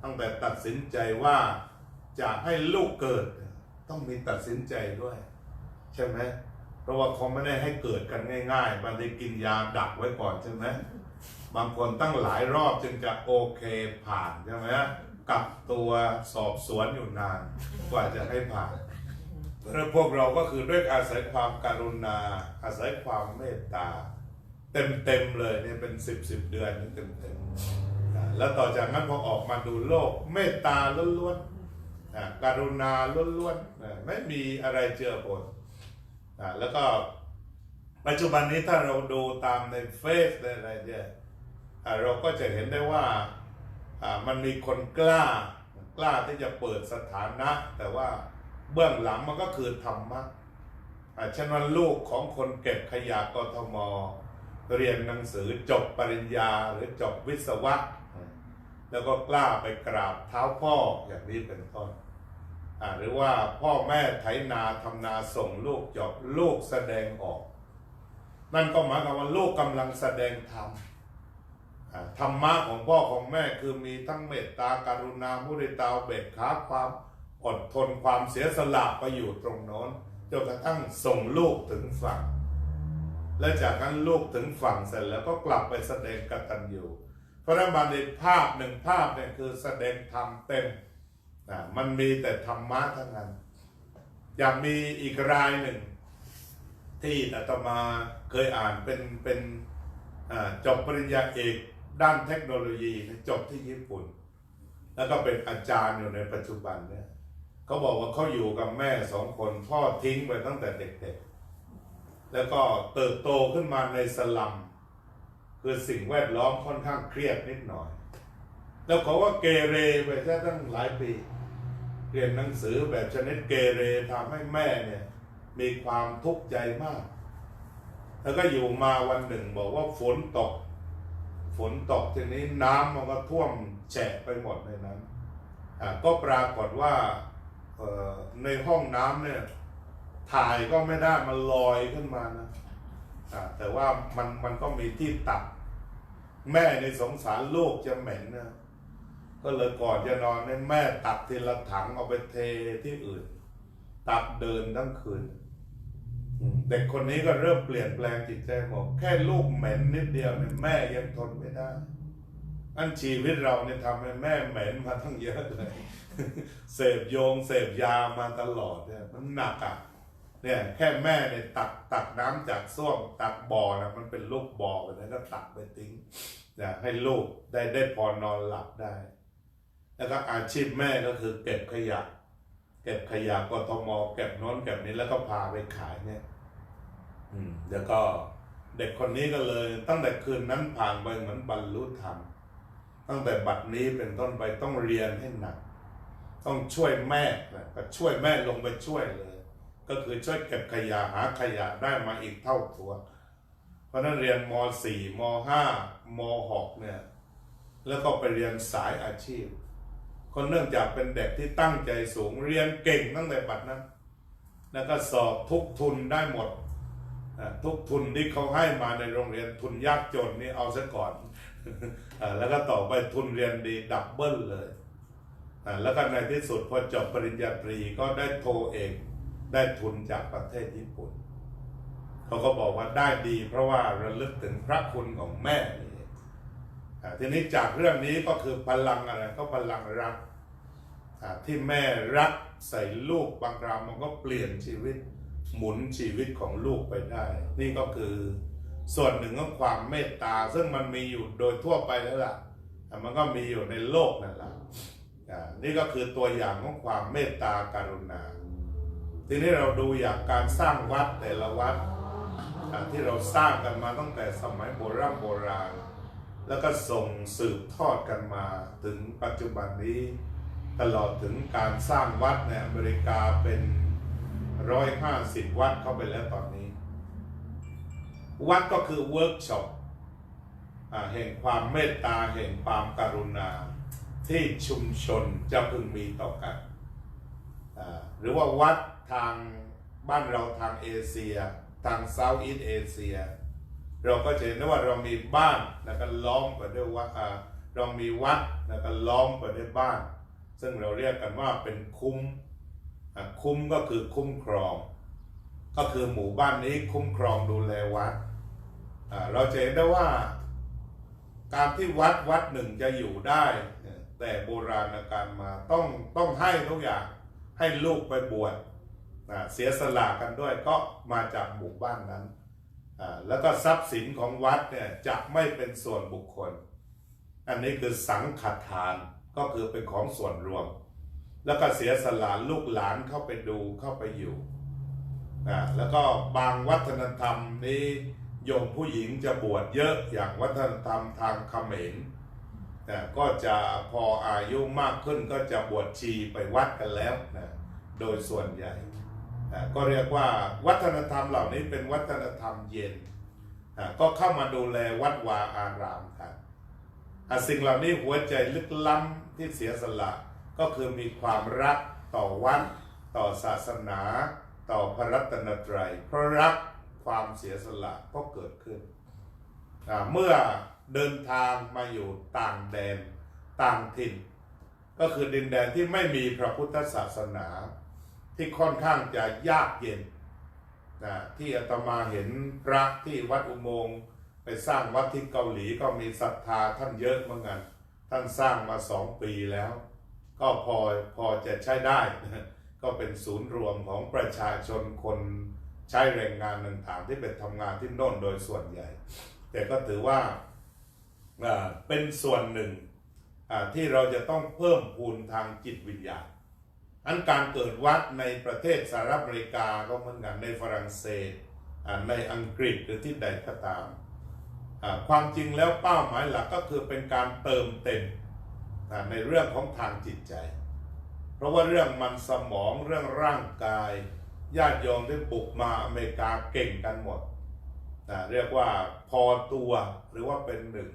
ตั้งแต่ตัดสินใจว่าจะให้ลูกเกิดต้องมีตัดสินใจด้วยใช่ไหมเพราะว่าเขาไม่ได้ให้เกิดกันง่ายๆบางทีกินยาดักไว้ก่อนใช่ไหมบางคนตั้งหลายรอบจึงจะโอเคผ่านใช่ไหมกับตัวสอบสวนอยู่นานกว่าจะให้ผ่านแล้วพวกเราก็คือด้วยอาศัยความการุณาอาศัยความเมตตาเต็มเลยเนี่ยเป็น10 เดือนเต็มแล้วต่อจากนั้นพอออกมาดูโลกเมตตาล้วนๆการุณาล้วนๆไม่มีอะไรเจือปนแล้วก็ปัจจุบันนี้ถ้าเราดูตามในเฟซอะไรเนี่ยเราก็จะเห็นได้ว่ามันมีคนกล้าที่จะเปิดสถานะแต่ว่าเบื้องหลังมันก็คือธรรมะฉะนั้นลูกของคนเก็บขยะกทมเรียนหนังสือจบปริญญาหรือจบวิศวะแล้วก็กล้าไปกราบเท้าพ่ออย่างนี้เป็นต้นหรือว่าพ่อแม่ไถนาทำนาส่งลูกจบลูกแสดงออกนั่นก็หมายความว่าลูกกำลังแสดงธรรมธรรมะของพ่อของแม่คือมีทั้งเมตตากรุณามุทิตาเบกขาความอดทนความเสียสละไปอยู่ตรงโน้นจนกระทั่งส่งลูกถึงฝั่งและจากนั้นลูกถึงฝั่งเสร็จแล้วก็กลับไปแสดงกตัญญูเพราะนั้นบางทีภาพหนึ่งภาพเนี่ยคือแสดงธรรมเต็มมันมีแต่ธรรมะทั้งนั้นอย่างมีอีกรายหนึ่งที่อาตมาเคยอ่านเป็นจบปริญญาเอกด้านเทคโนโลยีจบที่ญี่ปุ่นแล้วก็เป็นอาจารย์อยู่ในปัจจุบันเนี่ยเขาบอกว่าเขาอยู่กับแม่2 คนพ่อทิ้งไปตั้งแต่เด็กๆแล้วก็เติบโตขึ้นมาในสลัมคือสิ่งแวดล้อมค่อนข้างเครียดนิดหน่อยแล้วเขาก็เกเรไปแค่ตั้งหลายปีเรียนหนังสือแบบชนิดเกเรทำให้แม่เนี่ยมีความทุกข์ใจมากแล้วก็อยู่มาวันหนึ่งบอกว่าฝนตกทีนี้น้ำมันก็ท่วมแฉะไปหมดในนั้นก็ปรากฏว่าในห้องน้ำเนี่ยถ่ายก็ไม่ได้มันลอยขึ้นมานะแต่ว่ามันก็มีที่ตักแม่ในสงสารลูกจะเหม็นนะก็เลยก่อนจะนอนแม่ตักทีละถังเอาไปเทที่อื่นตักเดินทั้งคืนเด็กคนนี้ก็เริ่มเปลี่ยนแปลงจิตใจบอกแค่ลูกเหม็นนิดเดียวเนี่ยแม่ยังทนไม่ได้อันชีวิตเราเนี่ยทำให้แม่เหม็นมาทั้งเยอะเลยเสพเสพยามาตลอดเนี่ยมันหนักเนี่ยแค่แม่เนี่ยตักน้ำจากส้วมตักบ่อนะมันเป็นลูกบ่อไปแล้วก็ตักไปทิ้งให้ลูกได้พอนอนหลับได้แล้วก็อาชีพแม่ก็คือเก็บขยะกทมเก็บโน้นเก็บนี้แล้วก็พาไปขายเนี่ยแล้วก็เด็กคนนี้ก็เลยตั้งแต่คืนนั้นผ่านไปเหมือนบรรลุธรรมตั้งแต่บัดนี้เป็นต้นไปต้องเรียนให้หนักต้องช่วยแม่ก็ช่วยแม่ลงไปช่วยเลยก็คือช่วยเก็บขยะหาขยะได้มาอีกเท่าตัวเพราะนั้นเรียนม.4 ม.5 ม.6 เนี่ยแล้วก็ไปเรียนสายอาชีพก็เนื่องจากเป็นเด็กที่ตั้งใจสูงเรียนเก่งตั้งแต่บัดนั้นแล้วก็สอบทุกทุนได้หมดทุกทุนที่เขาให้มาในโรงเรียนทุนยากจนนี่เอาซะก่อนแล้วก็ต่อไปทุนเรียนดีดับเบิลเลยแล้วก็ในที่สุดพอจบปริญญาตรีก็ได้โทเอกได้ทุนจากประเทศญี่ปุ่นเขาก็บอกว่าได้ดีเพราะว่าระลึกถึงพระคุณของแม่ทีนี้จากเรื่องนี้ก็คือพลังอะไรก็พลังรักที่แม่รักใส่ลูกบางครั้งมันก็เปลี่ยนชีวิตหมุนชีวิตของลูกไปได้นี่ก็คือส่วนหนึ่งของความเมตตาซึ่งมันมีอยู่โดยทั่วไปแล้วล่ะมันก็มีอยู่ในโลกนั่นแหละนี่ก็คือตัวอย่างของความเมตตากรุณา ทีนี้เราดูอย่างการสร้างวัดแต่ละวัดที่เราสร้างกันมาตั้งแต่สมัยโบราณแล้วก็ส่งสืบทอดกันมาถึงปัจจุบันนี้ตลอดถึงการสร้างวัดในอเมริกาเป็น150 วัดเข้าไปแล้วตอนนี้วัดก็คือเวิร์กช็อปแห่งความเมตตาแห่งความกรุณาที่ชุมชนจะพึงมีต่อกันหรือว่าวัดทางบ้านเราทางเอเชียทางเซาท์อีสต์เอเชียเราก็จะเห็นว่าเรามีบ้านแล้วก็ล้อมไปด้วยวัดเรามีวัดแล้วก็ล้อมไปด้วยบ้านซึ่งเราเรียกกันว่าเป็นคุ้มคุ้มก็คือคุ้มครองก็คือหมู่บ้านนี้คุ้มครองดูแลวัดเราจะเห็นได้ว่าการที่วัดหนึ่งจะอยู่ได้แต่โบราณกาลมาต้องให้ทุกอย่างให้ลูกไปบวชเสียสละกันด้วยก็มาจากหมู่บ้านนั้นแล้วก็ทรัพย์สินของวัดเนี่ยจะไม่เป็นส่วนบุคคลอันนี้คือสังฆทานก็คือเป็นของส่วนรวมแล้วก็เสียสละลูกหลานเข้าไปดูเข้าไปอยู่แล้วก็บางวัฒนธรรมนี้โยมผู้หญิงจะบวชเยอะอย่างวัฒนธรรมทางเขมรก็จะพออายุมากขึ้นก็จะบวชชีไปวัดกันแล้วนะโดยส่วนใหญ่ก็เรียกว่าวัฒนธรรมเหล่านี้เป็นวัฒนธรรมเย็นก็เข้ามาดูแลวัดวาอารามกันสิ่งเหล่านี้หัวใจลึกล้ำที่เสียสละก็คือมีความรักต่อวัดต่อศาสนาต่อพระรัตนตรัยเพราะรักความเสียสละก็เกิดขึ้นเมื่อเดินทางมาอยู่ต่างแดนต่างถิ่นก็คือดินแดนที่ไม่มีพระพุทธศาสนาที่ค่อนข้างจะยากเย็นที่อาตมาเห็นพระที่วัดอุโมงค์ไปสร้างวัดที่เกาหลีก็มีศรัทธาท่านเยอะเหมือนกันท่านสร้างมา2 ปีแล้วก็พอจะใช้ได้ก็เป็นศูนย์รวมของประชาชนคนใช้แรงงานต่างๆที่ไปทำงานที่โน่นโดยส่วนใหญ่แต่ก็ถือว่าเป็นส่วนหนึ่งที่เราจะต้องเพิ่มพูนทางจิตวิญญาณอันการเกิดวัดในประเทศสหรัฐอเมริกาก็เหมือนกันในฝรั่งเศสในอังกฤษหรือที่ใดก็ตามความจริงแล้วเป้าหมายหลักก็คือเป็นการเติมเต็มในเรื่องของทางจิตใจเพราะว่าเรื่องมันสมองเรื่องร่างกายญาติโยมที่บุกมาอเมริกาเก่งกันหมดเรียกว่าพอตัวหรือว่าเป็นหนึ่ง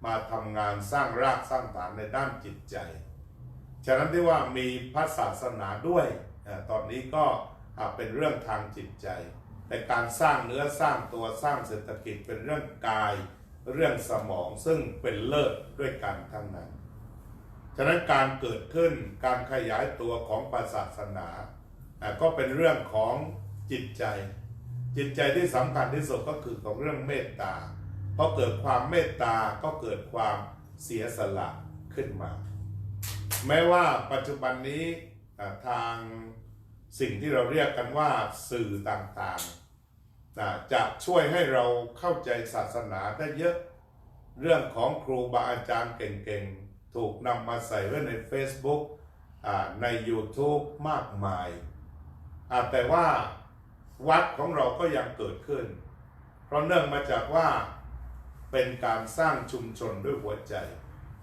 มาทำงานสร้างรากสร้างฐานในด้านจิตใจฉะนั้นที่ว่ามีพระศาสนาด้วยตอนนี้ก็เป็นเรื่องทางจิตใจแต่การสร้างเนื้อสร้างตัวสร้างเศรษฐกิจเป็นเรื่องกายเรื่องสมองซึ่งเป็นเลิศด้วยกันทั้งนั้นฉะนั้นการเกิดขึ้นการขยายตัวของศาสนาก็เป็นเรื่องของจิตใจที่สำคัญที่สุดก็คือของเรื่องเมตตาเพราะเกิดความเมตตาก็เกิดความเสียสละขึ้นมาแม้ว่าปัจจุบันนี้ทางสิ่งที่เราเรียกกันว่าสื่อต่างๆจะช่วยให้เราเข้าใจศาสนาได้เยอะเรื่องของครูบาอาจารย์เก่งๆถูกนำมาใส่ไว้ใน Facebook ใน YouTube มากมายแต่ว่าวัดของเราก็ยังเกิดขึ้นเพราะเนื่องมาจากว่าเป็นการสร้างชุมชนด้วยหัวใจ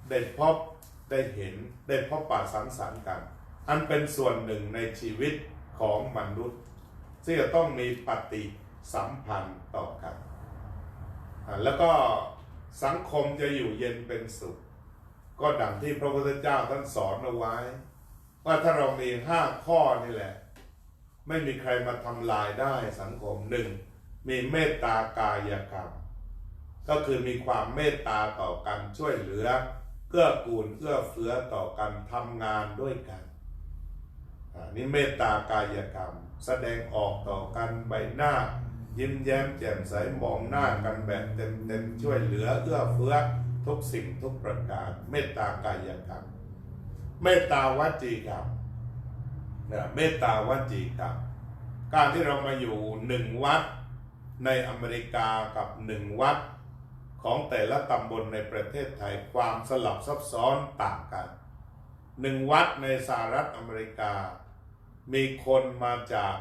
ได้พบได้เห็นได้พบปะสังสรรค์กันอันเป็นส่วนหนึ่งในชีวิตของมนุษย์ที่จะต้องมีปฏิสัมพันธ์ต่อกันแล้วก็สังคมจะอยู่เย็นเป็นสุขก็ดังที่พระพุทธเจ้าท่านสอนเอาไว้ว่าถ้าเรามี5 ข้อนี่แหละไม่มีใครมาทำลายได้สังคม1มีเมตตากายกรรมก็คือมีความเมตตาต่อกันช่วยเหลือเกื้อกูลเอื้อเฟื้อต่อกันทำงานด้วยกันนี่เมตตากายกรรมแสดงออกต่อกันใบหน้ายิ้มแย้มแจ่มใสมองหน้ากันแบบเต็มช่วยเหลือเอื้อเฟื้อทุกสิ่งทุกประการเมตตากายกรรมเมตตาวจีกรรมเมตตาวจีกรรมการที่เรามาอยู่1 วัดในอเมริกากับ1 วัดของแต่ละตำบลในประเทศไทยความสลับซับซ้อนต่างกัน1 วัดในสหรัฐอเมริกา มีคนมาจาก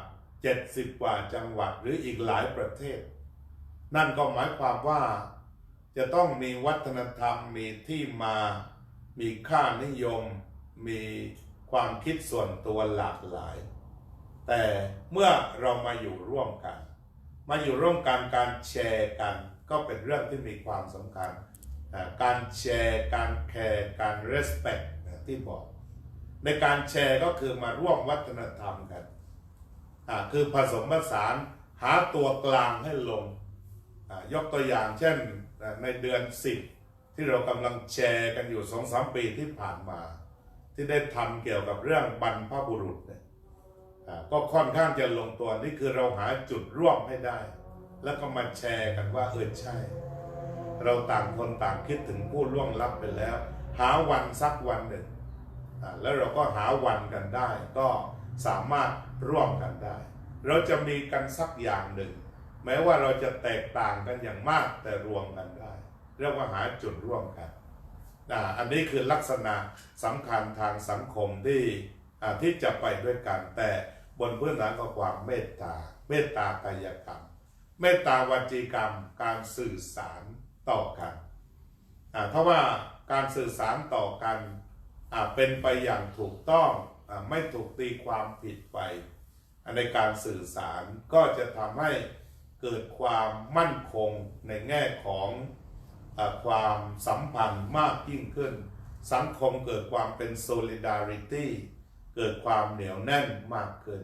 70 กว่าจังหวัดหรืออีกหลายประเทศนั่นก็หมายความว่าจะต้องมีวัฒนธรรมมีที่มามีค่านิยมมีความคิดส่วนตัวหลากหลายแต่เมื่อเรามาอยู่ร่วมกันการแชร์กันก็เป็นเรื่องที่มีความสำคัญการแชร์การแคร์การ respect ที่บอกในการแชร์ก็คือมาร่วมวัฒนธรรมกันคือผสมผสานหาตัวกลางให้ลงยกตัวอย่างเช่นในเดือน10ที่เรากำลังแชร์กันอยู่ 2-3 ปีที่ผ่านมาที่ได้ทำเกี่ยวกับเรื่องบรรพบุรุษเนี่ยก็ค่อนข้างจะลงตัวนี่คือเราหาจุดร่วมให้ได้แล้วก็มาแชร์กันว่าใช่เราต่างคนต่างคิดถึงผู้ล่วงลับไปแล้วหาวันสักวันหนึ่งแล้วเราก็หาวันกันได้ก็สามารถร่วมกันได้เราจะมีกันสักอย่างหนึ่งแม้ว่าเราจะแตกต่างกันอย่างมากแต่รวมกันได้เรียกว่าหาจุดร่วมกันอันนี้คือลักษณะสำคัญทางสังคมที่จะไปด้วยกันแต่บนพื้นฐานของความเมตตากายกรรมเมตตาวจีกรรมการสื่อสารต่อกันเพราะว่าการสื่อสารต่อกันเป็นไปอย่างถูกต้องไม่ถูกตีความผิดไปในการสื่อสารก็จะทำให้เกิดความมั่นคงในแง่ของความสัมพันธ์มากยิ่งขึ้นสังคมเกิดความเป็น solidarity เกิดความเหนียวแน่นมากขึ้น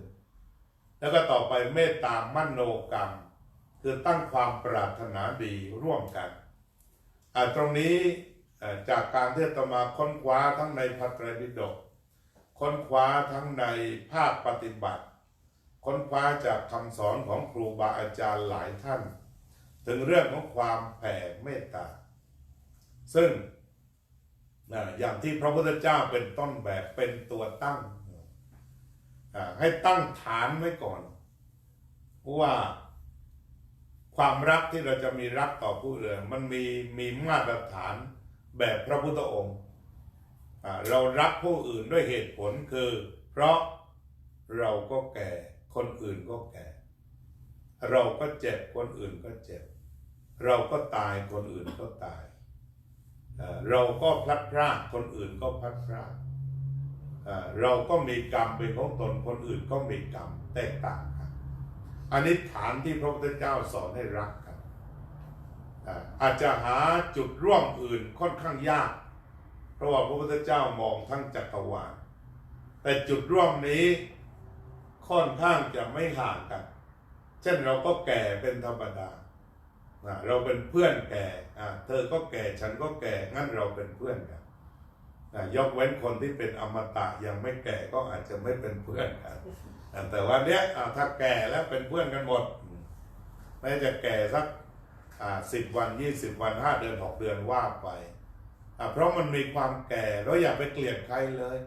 แล้วก็ต่อไปเมตตามโนกรรมคือตั้งความปรารถนาดีร่วมกันตรงนี้จากการที่อาตมาค้นคว้าทั้งในพระไตรปิฎกค้นคว้าทั้งในภาคปฏิบัติค้นคว้าจากคำสอนของครูบาอาจารย์หลายท่านถึงเรื่องของความแผ่เมตตาซึ่งอย่างที่พระพุทธเจ้าเป็นต้นแบบเป็นตัวตั้งให้ตั้งฐานไว้ก่อนว่าความรักที่เราจะมีรักต่อผู้อื่นมันมีมาตรฐานแบบพระพุทธองค์เรารักผู้อื่นด้วยเหตุผลคือเพราะเราก็แก่คนอื่นก็แก่เราก็เจ็บคนอื่นก็เจ็บเราก็ตายคนอื่นก็ตายเราก็พลัดพรากคนอื่นก็พลัดพรากเราก็มีกรรมเป็นของตนคนอื่นก็มีกรรมแตกต่างกันอันนี้ฐานที่พระพุทธเจ้าสอนให้รักกันอาจจะหาจุดร่วมอื่นค่อนข้างยากเพราะว่าพระพุทธเจ้ามองทั้งจักรวาลแต่จุดร่วมนี้ค่อนข้างจะไม่ห่างกันเช่นเราก็แก่เป็นธรรมดาเราเป็นเพื่อนแก่เธอก็แก่ฉันก็แก่งั้นเราเป็นเพื่อนกันยกเว้นคนที่เป็นอมตะยังไม่แก่ก็อาจจะไม่เป็นเพื่อนกันแต่ว่าเนี้ยถ้าแก่แล้วเป็นเพื่อนกันหมดไม่จะแก่สัก10 วัน20 วัน5 เดือน6 เดือนว่าไปเพราะมันมีความแก่เราอย่าไปเกลียดใครเลย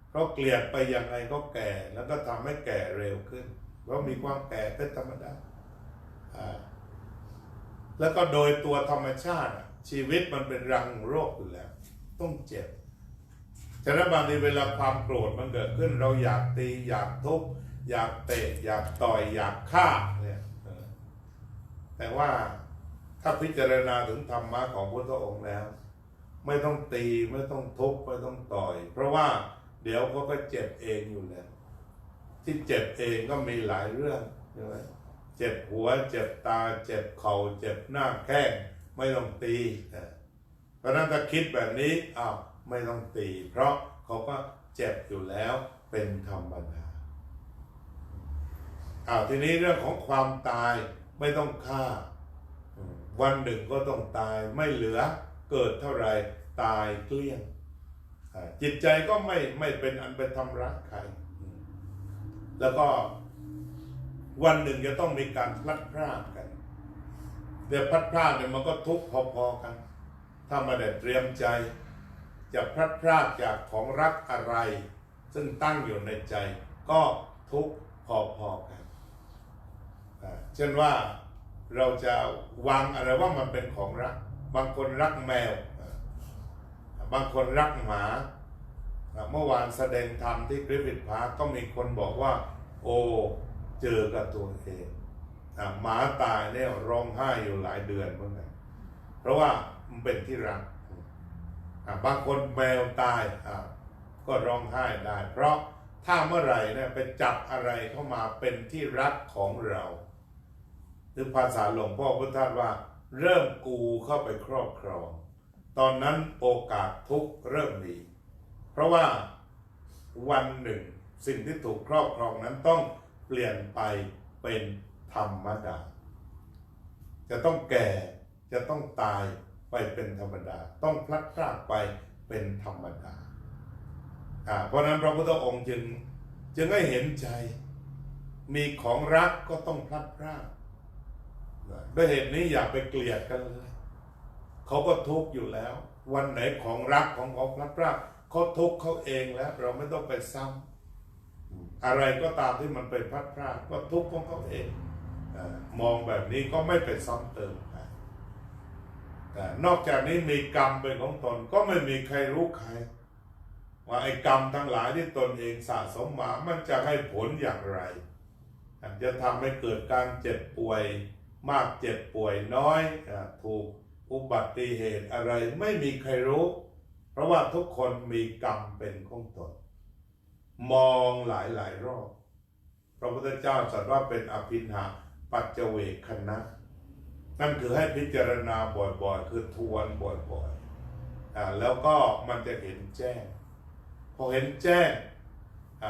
เพราะเกลียดไปยังไงก็แก่แล้วก็ทำให้แก่เร็วขึ้นเพราะมีความแก่เป็นธรรมดาแล้วก็โดยตัวธรรมชาติชีวิตมันเป็นรังโรคอยู่แล้วต้องเจ็บฉะนั้นบางทีเวลาความโกรธมันเกิดขึ้นเราอยากตีอยากทุบอยากเตะอยากต่อยอยากฆ่าเนี่ยแต่ว่าถ้าพิจารณาถึงธรรมะของพระพุทธองค์แล้วไม่ต้องตีไม่ต้องทุบไม่ต้องต่อยเพราะว่าเดี๋ยวเขาก็เจ็บเองอยู่แล้วที่เจ็บเองก็มีหลายเรื่องใช่ไหมเจ็บหัวเจ็บตาเจ็บเข่าเจ็บหน้าแข้งไม่ต้องตีเพราะนั้นถ้าคิดแบบนี้ไม่ต้องตีเพราะเขาก็เจ็บอยู่แล้วเป็นธรรมดาทีนี้เรื่องของความตายไม่ต้องฆ่าวันหนึ่งก็ต้องตายไม่เหลือเกิดเท่าไรตายเกลี้ยงจิตใจก็ไม่เป็นอันไปทำร้ายใครแล้วก็วันหนึ่งจะต้องมีการพลัดพรากกันเดี๋ยวพลัดพรากเนี่ยมันก็ทุกข์พอๆกันถ้าไม่ได้เตรียมใจจะพลัดพรากจากของรักอะไรซึ่งตั้งอยู่ในใจก็ทุกข์พอๆกันเช่นว่าเราจะวางอะไรว่ามันเป็นของรักบางคนรักแมวบางคนรักหมา เมื่อวานแสดงธรรมที่กริฟฟิธพาร์คก็มีคนบอกว่าโอ้เจอกับตัวเองหมาตายเนี่ยร้องไห้อยู่หลายเดือนเหมือนกันเพราะว่ามันเป็นที่รักบางคนแมวตายก็ร้องไห้ได้เพราะถ้าเมื่อไหร่เนี่ยไปจับอะไรเข้ามาเป็นที่รักของเราหรือภาษาหลวงพ่อพุทธทาสว่าเริ่มกูเข้าไปครอบครองตอนนั้นโอกาสทุกข์เริ่มมีเพราะว่าวันหนึ่งสิ่งที่ถูกครอบครองนั้นต้องเปลี่ยนไปเป็นธรรมดาจะต้องแก่จะต้องตายไปเป็นธรรมดาต้องพลัดพรากไปเป็นธรรมดาเพราะนั้นพระพุทธองค์จึงให้เห็นใจมีของรักก็ต้องพลัดพรากด้วยเหตุนี้อย่าไปเกลียดกันเลยเขาก็ทุกข์อยู่แล้ววันไหนของรักของเขาพลัดพรากเขาทุกข์เขาเองแล้วเราไม่ต้องไปซ้ำอะไรก็ตามที่มันเป็นพลัดพรากก็ทุกข์ของเขาเองมองแบบนี้ก็ไม่ไปซ้ำเติมใครนอกจากนี้มีกรรมเป็นของตนก็ไม่มีใครรู้ใครว่าไอ้กรรมทั้งหลายที่ตนเองสะสมมามันจะให้ผลอย่างไรจะทำให้เกิดการเจ็บป่วยมากเจ็บป่วยน้อยถูกอุบัติเหตุอะไรไม่มีใครรู้เพราะว่าทุกคนมีกรรมเป็นของตนมองหลายรอบพระพุทธเจ้าตรัสว่าเป็นอภินหาปัจเจเวคขณะนั่นคือให้พิจารณาบ่อยๆคือทวนบ่อยๆแล้วก็มันจะเห็นแจ้งพอเห็นแจ้ง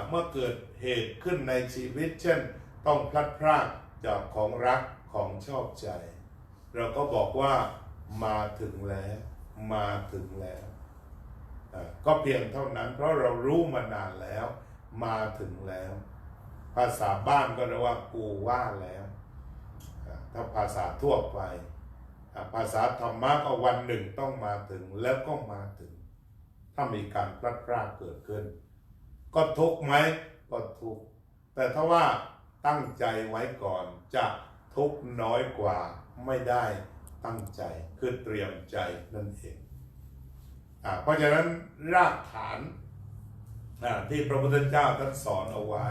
เมื่อเกิดเหตุขึ้นในชีวิตเช่นต้องพลัดพรากจากของรักของชอบใจเราก็บอกว่ามาถึงแล้วมาถึงแล้วก็เพียงเท่านั้นเพราะเรารู้มานานแล้วมาถึงแล้วภาษาบ้านก็เรียกว่ากูว่าแล้วถ้าภาษาทั่วไปภาษาธรรมะก็วันหนึ่งต้องมาถึงแล้วก็มาถึงถ้ามีการพลัดพรากเกิดขึ้นก็ทุกข์ไหมก็ทุกข์แต่ถ้าว่าตั้งใจไว้ก่อนจะทุกข์น้อยกว่าไม่ได้ตั้งใจคือเตรียมใจนั่นเองเพราะฉะนั้นรากฐานที่พระพุทธเจ้าท่านสอนเอาไว้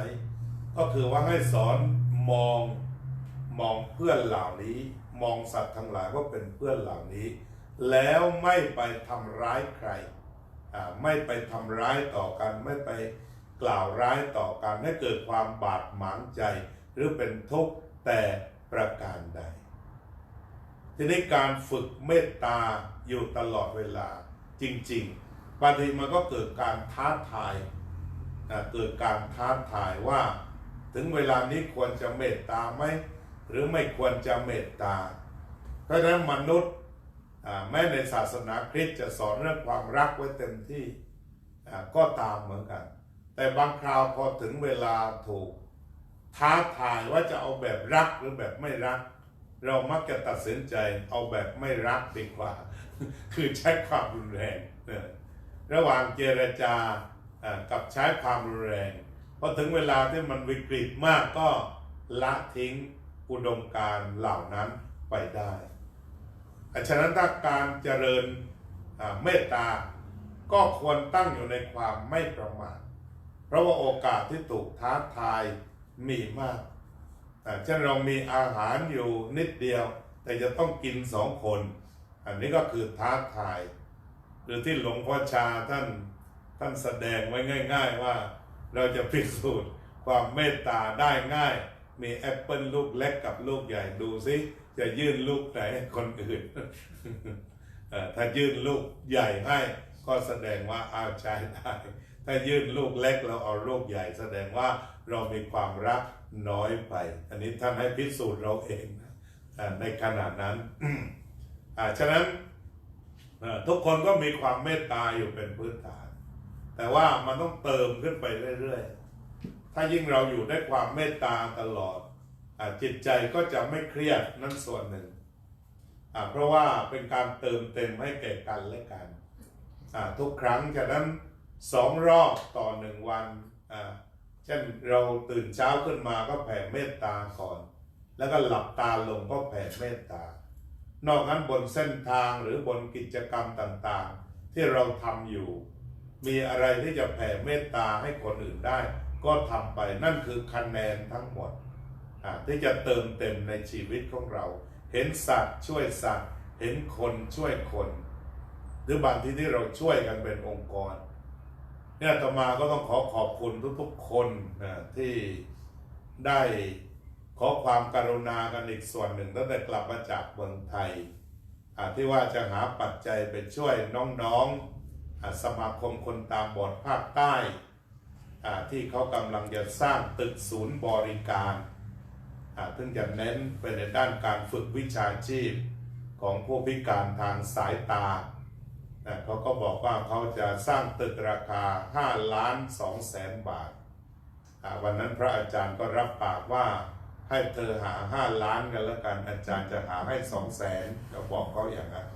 ก็คือว่าให้สอนมองเพื่อนเหล่านี้มองสัตว์ทั้งหลายว่าเป็นเพื่อนเหล่านี้แล้วไม่ไปทำร้ายใครไม่ไปทำร้ายต่อกันไม่ไปกล่าวร้ายต่อกันให้เกิดความบาดหมางใจหรือเป็นทุกข์แต่ประการใดทีนี้การฝึกเมตตาอยู่ตลอดเวลาจริงๆบางทีมันก็เกิดการท้าทายว่าถึงเวลานี้ควรจะเมตตาไหมหรือไม่ควรจะเมตตาเพราะฉะนั้นมนุษย์แม้ในศาสนาคริสต์จะสอนเรื่องความรักไว้เต็มที่ก็ตามเหมือนกันแต่บางคราวพอถึงเวลาถูกท้าทายว่าจะเอาแบบรักหรือแบบไม่รักเรามักจะตัดสินใจเอาแบบไม่รักดีกว่า คือใช้ความรุนแรงระหว่างเจรจากับใช้ความรุนแรงพอถึงเวลาที่มันวิกฤตมากก็ละทิ้งอุดมการณ์เหล่านั้นไปได้ฉะนั้นถ้าการเจริญเมตตาก็ควรตั้งอยู่ในความไม่ประมาทเพราะว่าโอกาสที่ถูกท้าทายมีมากเช่นเรามีอาหารอยู่นิดเดียวแต่จะต้องกิน2 คนอันนี้ก็คือท้าทายหรือที่หลวงพ่อชาท่านแสดงไว้ง่ายๆว่าเราจะพิสูจน์ความเมตตาได้ง่ายมีแอปเปิลลูกเล็กกับลูกใหญ่ดูซิจะยื่นลูกไหนให้คนอื่น ถ้ายื่นลูกใหญ่ให้ก็แสดงว่าเอาใช้ได้ถ้ายื่นลูกเล็กเราเอาลูกใหญ่แสดงว่าเรามีความรักน้อยไปอันนี้ท่านให้พิสูจน์เราเองในขณะนั้น ฉะนั้นทุกคนก็มีความเมตตาอยู่เป็นพื้นฐานแต่ว่ามันต้องเติมขึ้นไปเรื่อยๆถ้ายิ่งเราอยู่ด้วยความเมตตาตลอดจิตใจก็จะไม่เครียดนั่นส่วนหนึ่งเพราะว่าเป็นการเติมเต็มให้แก่กันและกันทุกครั้งฉะนั้น2 รอบต่อ1 วันเช่นเราตื่นเช้าขึ้นมาก็แผ่เมตตาก่อนแล้วก็หลับตาลงก็แผ่เมตตานอกนั้นบนเส้นทางหรือบนกิจกรรมต่างๆที่เราทำอยู่ มีอะไรที่จะแผ่เมตตาให้คนอื่นได้ก็ทำไปนั่นคือคะแนนทั้งหมดที่จะเติมเต็มในชีวิตของเราเห็นสัตว์ช่วยสัตว์เห็นคนช่วยคนหรือบางทีที่เราช่วยกันเป็นองค์กรเนี่ยอาตมาก็ต้องขอบคุณทุกๆคนที่ได้ขอความกรุณากันอีกส่วนหนึ่งตั้งแต่กลับมาจากเมืองไทยที่ว่าจะหาปัจจัยไปช่วยน้องๆสมาคมคนตาบอดภาคใต้ที่เขากำลังจะสร้างตึกศูนย์บริการซึ่งจะเน้นไปในด้านการฝึกวิชาชีพของผู้พิการทางสายตาเขาก็บอกว่าเขาจะสร้างตึกราคา5,200,000 บาทวันนั้นพระอาจารย์ก็รับปากว่าให้เธอหา5 ล้านกันแล้วกันอาจารย์จะหาให้200,000ก็บอกเขาอย่างนั้น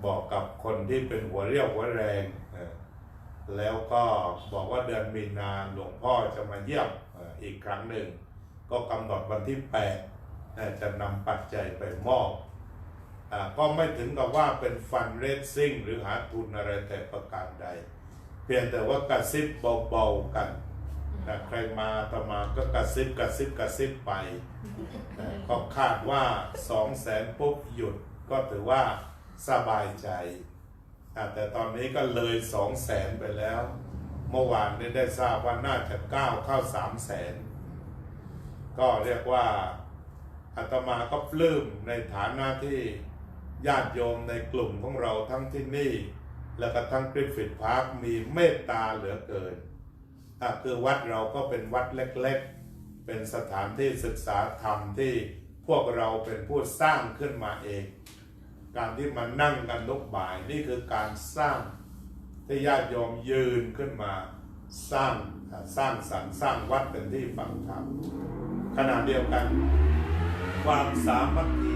บอกกับคนที่เป็นหัวเรี่ยวหัวแรงแล้วก็บอกว่าเดือนมีนาหลวงพ่อจะมาเยี่ยมอีกครั้งหนึ่งก็กำหนดวันที่8จะนำปัจจัยไปมอบก็ไม่ถึงกับว่าเป็นฟันเรซซิ่งหรือหาทุนอะไรแต่ประการใดเพียงแต่ว่ากระซิบเบาๆกันใครมาต่อมาก็กระซิบไปก็คาดว่า200,000ปุ๊บหยุดก็ถือว่าสบายใจแต่ตอนนี้ก็เลย200,000ไปแล้วเมื่อวานได้ทราบว่าน่าจะก้าวเข้า300,000ก็เรียกว่าอาตมาก็ปลื้มในฐานะที่ญาติโยมในกลุ่มของเราทั้งที่นี่แล้วก็ทั้งกริฟฟิธพาร์คมีเมตตาเหลือเกินคือวัดเราก็เป็นวัดเล็กๆเป็นสถานที่ศึกษาธรรมที่พวกเราเป็นผู้สร้างขึ้นมาเองการที่มานั่งกันทุกบ่ายนี่คือการสร้างที่ญาติโยมยืนขึ้นมาสร้างสรรค์สร้างวัดเป็นที่ฟังธรรมขณะเดียวกันความสามัคคี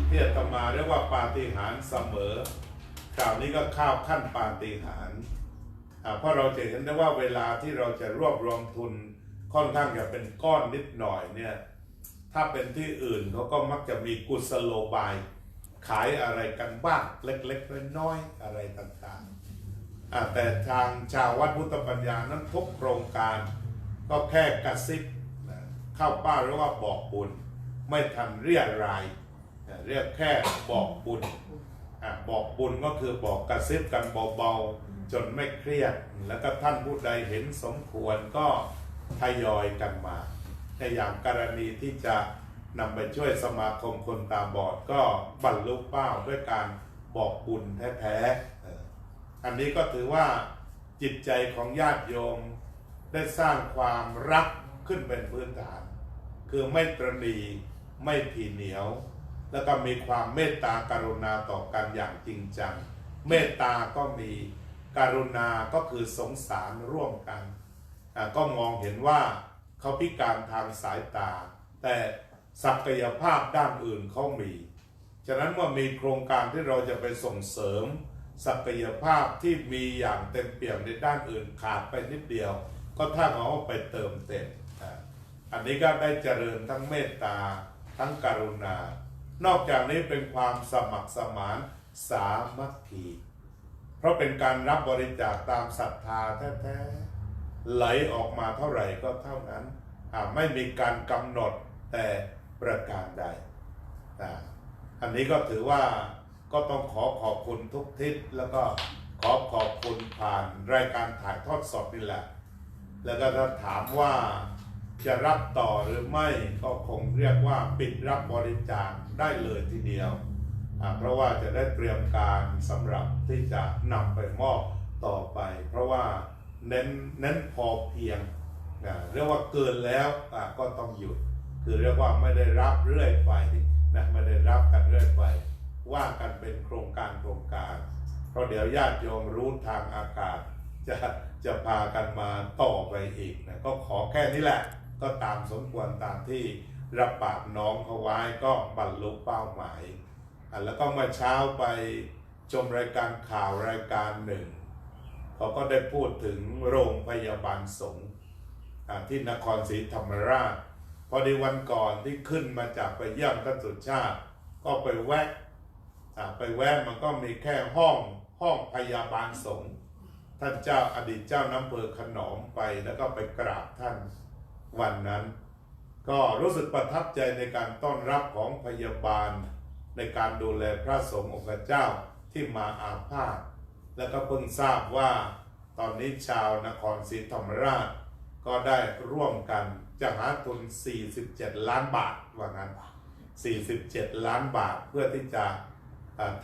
ที่อาตมาเรียกว่าปาฏิหาริย์เสมอคราวนี้ก็ข้าวขั้นปาฏิหาริย์เพราะเราจะเห็นได้ว่าเวลาที่เราจะรวบรวมทุนค่อนข้างจะเป็นก้อนนิดหน่อยเนี่ยถ้าเป็นที่อื่นเขาก็มักจะมีกุศโลบายขายอะไรกันบ้างเล็กๆน้อยๆอะไรต่างๆแต่ทางชาววัดพุทธปัญญานั้นทุกโครงการก็แค่กระซิบเข้าป้าเรียกว่าบอกบุญไม่ทันเรียรายเรียกแค่บอกบุญบอกบุญก็คือบอกกระซิบกันเบาๆจนไม่เครียดแล้วก็ท่านผู้ใดเห็นสมควรก็ทยอยกันมาในอย่างกรณีที่จะนำไปช่วยสมาคมคนตาบอดก็บรรลุเป้าด้วยการบอกบุญแท้ๆอันนี้ก็ถือว่าจิตใจของญาติโยมได้สร้างความรักขึ้นเป็นพื้นฐานคือไม่ตระหนี่ไม่ถี่เหนียวแล้วก็มีความเมตตากรุณาต่อกันอย่างจริงจังเมตตาก็มีกรุณาก็คือสงสารร่วมกันก็มองเห็นว่าเขาพิการทางสายตาแต่ศักยภาพด้านอื่นเขามีฉะนั้นเมื่อมีโครงการที่เราจะไปส่งเสริมศักยภาพที่มีอย่างเต็มเปี่ยมในด้านอื่นขาดไปนิดเดียวก็ถ้าเอาไปเติมเต็มอันนี้ก็ได้เจริญทั้งเมตตาทั้งกรุณานอกจากนี้เป็นความสมัครสมานสามัคคีเพราะเป็นการรับบริจาคตามศรัทธาแท้ๆไหลออกมาเท่าไหร่ก็เท่านั้นไม่มีการกำหนดแต่ประการใดอันนี้ก็ถือว่าก็ต้องขอบคุณทุกทิศแล้วก็ขอบคุณผ่านรายการถ่ายทอดสดนี่แหละแล้วก็ถ้าถามว่าจะรับต่อหรือไม่ก็คงเรียกว่าปิดรับบริจาคได้เลยทีเดียวเพราะว่าจะได้เตรียมการสำหรับที่จะนำไปมอบต่อไปเพราะว่าเน้นพอเพียงเรียกว่าเกินแล้วก็ต้องหยุดคือเรียกว่าไม่ได้รับเรื่อยไปไม่ได้รับกันเรื่อยไปว่ากันเป็นโครงการเพราะเดี๋ยวญาติโยมรู้ทางอากาศจะพากันมาต่อไปอีกก็ขอแค่นี้แหละก็ตามสมควรตามที่รับปากน้องเขาไว้ก็บรรลุเป้าหมายแล้วก็เมื่อเช้าไปชมรายการข่าวรายการหนึ่งเขาก็ได้พูดถึงโรงพยาบาลสงฆ์ที่นครศรีธรรมราชพอดีวันก่อนที่ขึ้นมาจากไปเยี่ยมท่านสุชาติก็ไปแวะมันก็มีแค่ห้องพยาบาลสงฆ์ ท่านเจ้าอดีตเจ้าน้ำอำเภอขนอมไปแล้วก็ไปกราบท่านวันนั้น ก็รู้สึกประทับใจในการต้อนรับของพยาบาลในการดูแลพระสงฆ์องค์เจ้าที่มาอาพาธแล้วก็เพิ่งทราบว่าตอนนี้ชาวนครศรีธรรมราชก็ได้ร่วมกันจะหาทุน47 ล้านบาทว่างั้น47 ล้านบาทเพื่อที่จะ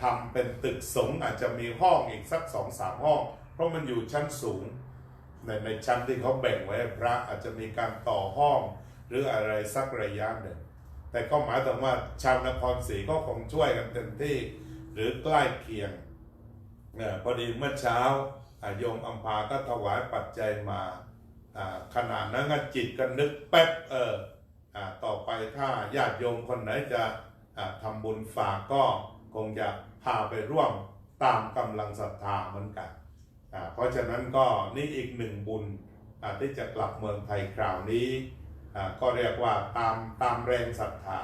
ทำเป็นตึกสงฆ์อาจจะมีห้องอีกสัก 2-3 ห้องเพราะมันอยู่ชั้นสูงในชั้นที่เขาแบ่งไว้พระอาจจะมีการต่อห้องหรืออะไรสักระยะหนึ่งแต่ก็หมายถึงว่าชาวนครศรีก็คงช่วยกันเต็มที่หรือใกล้เคียงพอดีเมื่อเช้าโยมอัมพาก็ถวายปัจจัยมาขณะนั้นจิตก็นึกแป๊บต่อไปถ้าญาติโยมคนไหนจะทำบุญฝากก็คงจะพาไปร่วมตามกำลังศรัทธาเหมือนกันเพราะฉะนั้นก็นี่อีกหนึ่งบุญที่จะกลับเมืองไทยคราวนี้ก็เรียกว่าตามแรงศรัทธา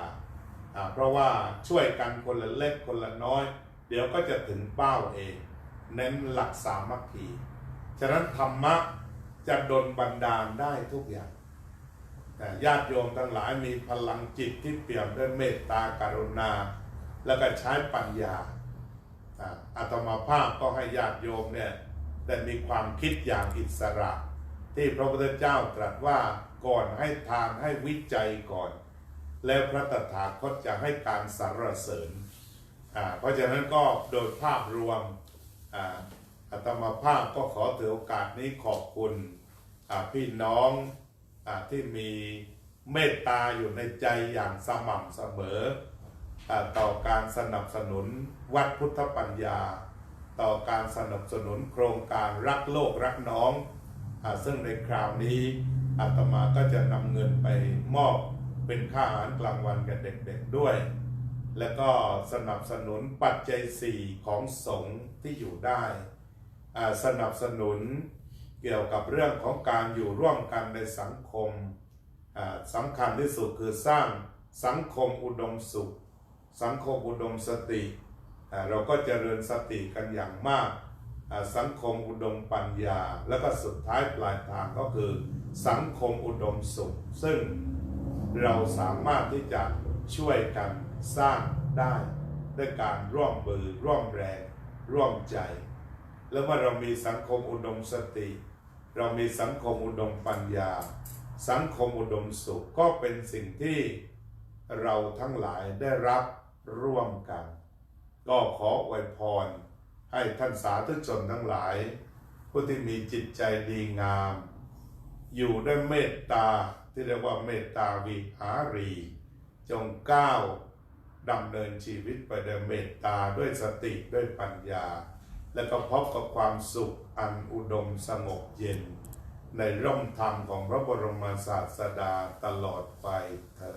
เพราะว่าช่วยกันคนละเล็กคนละน้อยเดี๋ยวก็จะถึงเป้าเองเน้นหลักสามัคคีฉะนั้นธรรมะจะดลบันดาลได้ทุกอย่างญาติโยมทั้งหลายมีพลังจิตที่เปี่ยมด้วยเมตตากรุณาแล้วก็ใช้ปัญญาอาตมาภาพก็ให้ญาติโยมเนี่ยได้มีความคิดอย่างอิสระที่พระพุทธเจ้าตรัสว่าก่อนให้ทานให้วิจัยก่อนแล้วพระตถาคตจะให้การสรรเสริญเพราะฉะนั้นก็โดยภาพรวมอาตมาภาพก็ขอถือโอกาสนี้ขอบคุณพี่น้องที่มีเมตตาอยู่ในใจอย่างสม่ำเสมอต่อการสนับสนุนวัดพุทธปัญญาต่อการสนับสนุนโครงการรักโลกรักน้องซึ่งในคราวนี้อาตมาก็จะนำเงินไปมอบเป็นค่าอาหารกลางวันกับเด็กๆด้วยแล้วก็สนับสนุนปัจจัย4ของสงฆ์ที่อยู่ได้สนับสนุนเกี่ยวกับเรื่องของการอยู่ร่วมกันในสังคมสำคัญที่สุดคือสร้างสังคมอุดมสุขสังคมอุดมสติเราก็เจริญสติกันอย่างมากสังคมอุดมปัญญาแล้วก็สุดท้ายปลายทางก็คือสังคมอุดมสุขซึ่งเราสามารถที่จะช่วยกันสร้างได้ด้วยการร่วมมือร่วมแรงร่วมใจแล้วเมื่อเรามีสังคมอุดมสติเรามีสังคมอุดมปัญญาสังคมอุดมสุขก็เป็นสิ่งที่เราทั้งหลายได้รับร่วมกันก็ขออวยพรให้ท่านสาธุชนทั้งหลายผู้ที่มีจิตใจดีงามอยู่ด้วยเมตตาที่เรียกว่าเมตตาวิหารีจงก้าวดำเนินชีวิตไปด้วยเมตตาด้วยสติด้วยปัญญาและก็พบกับความสุขอันอุดมสงบเย็นในร่มธรรมของพระบรมศาสดาตลอดไปเถิด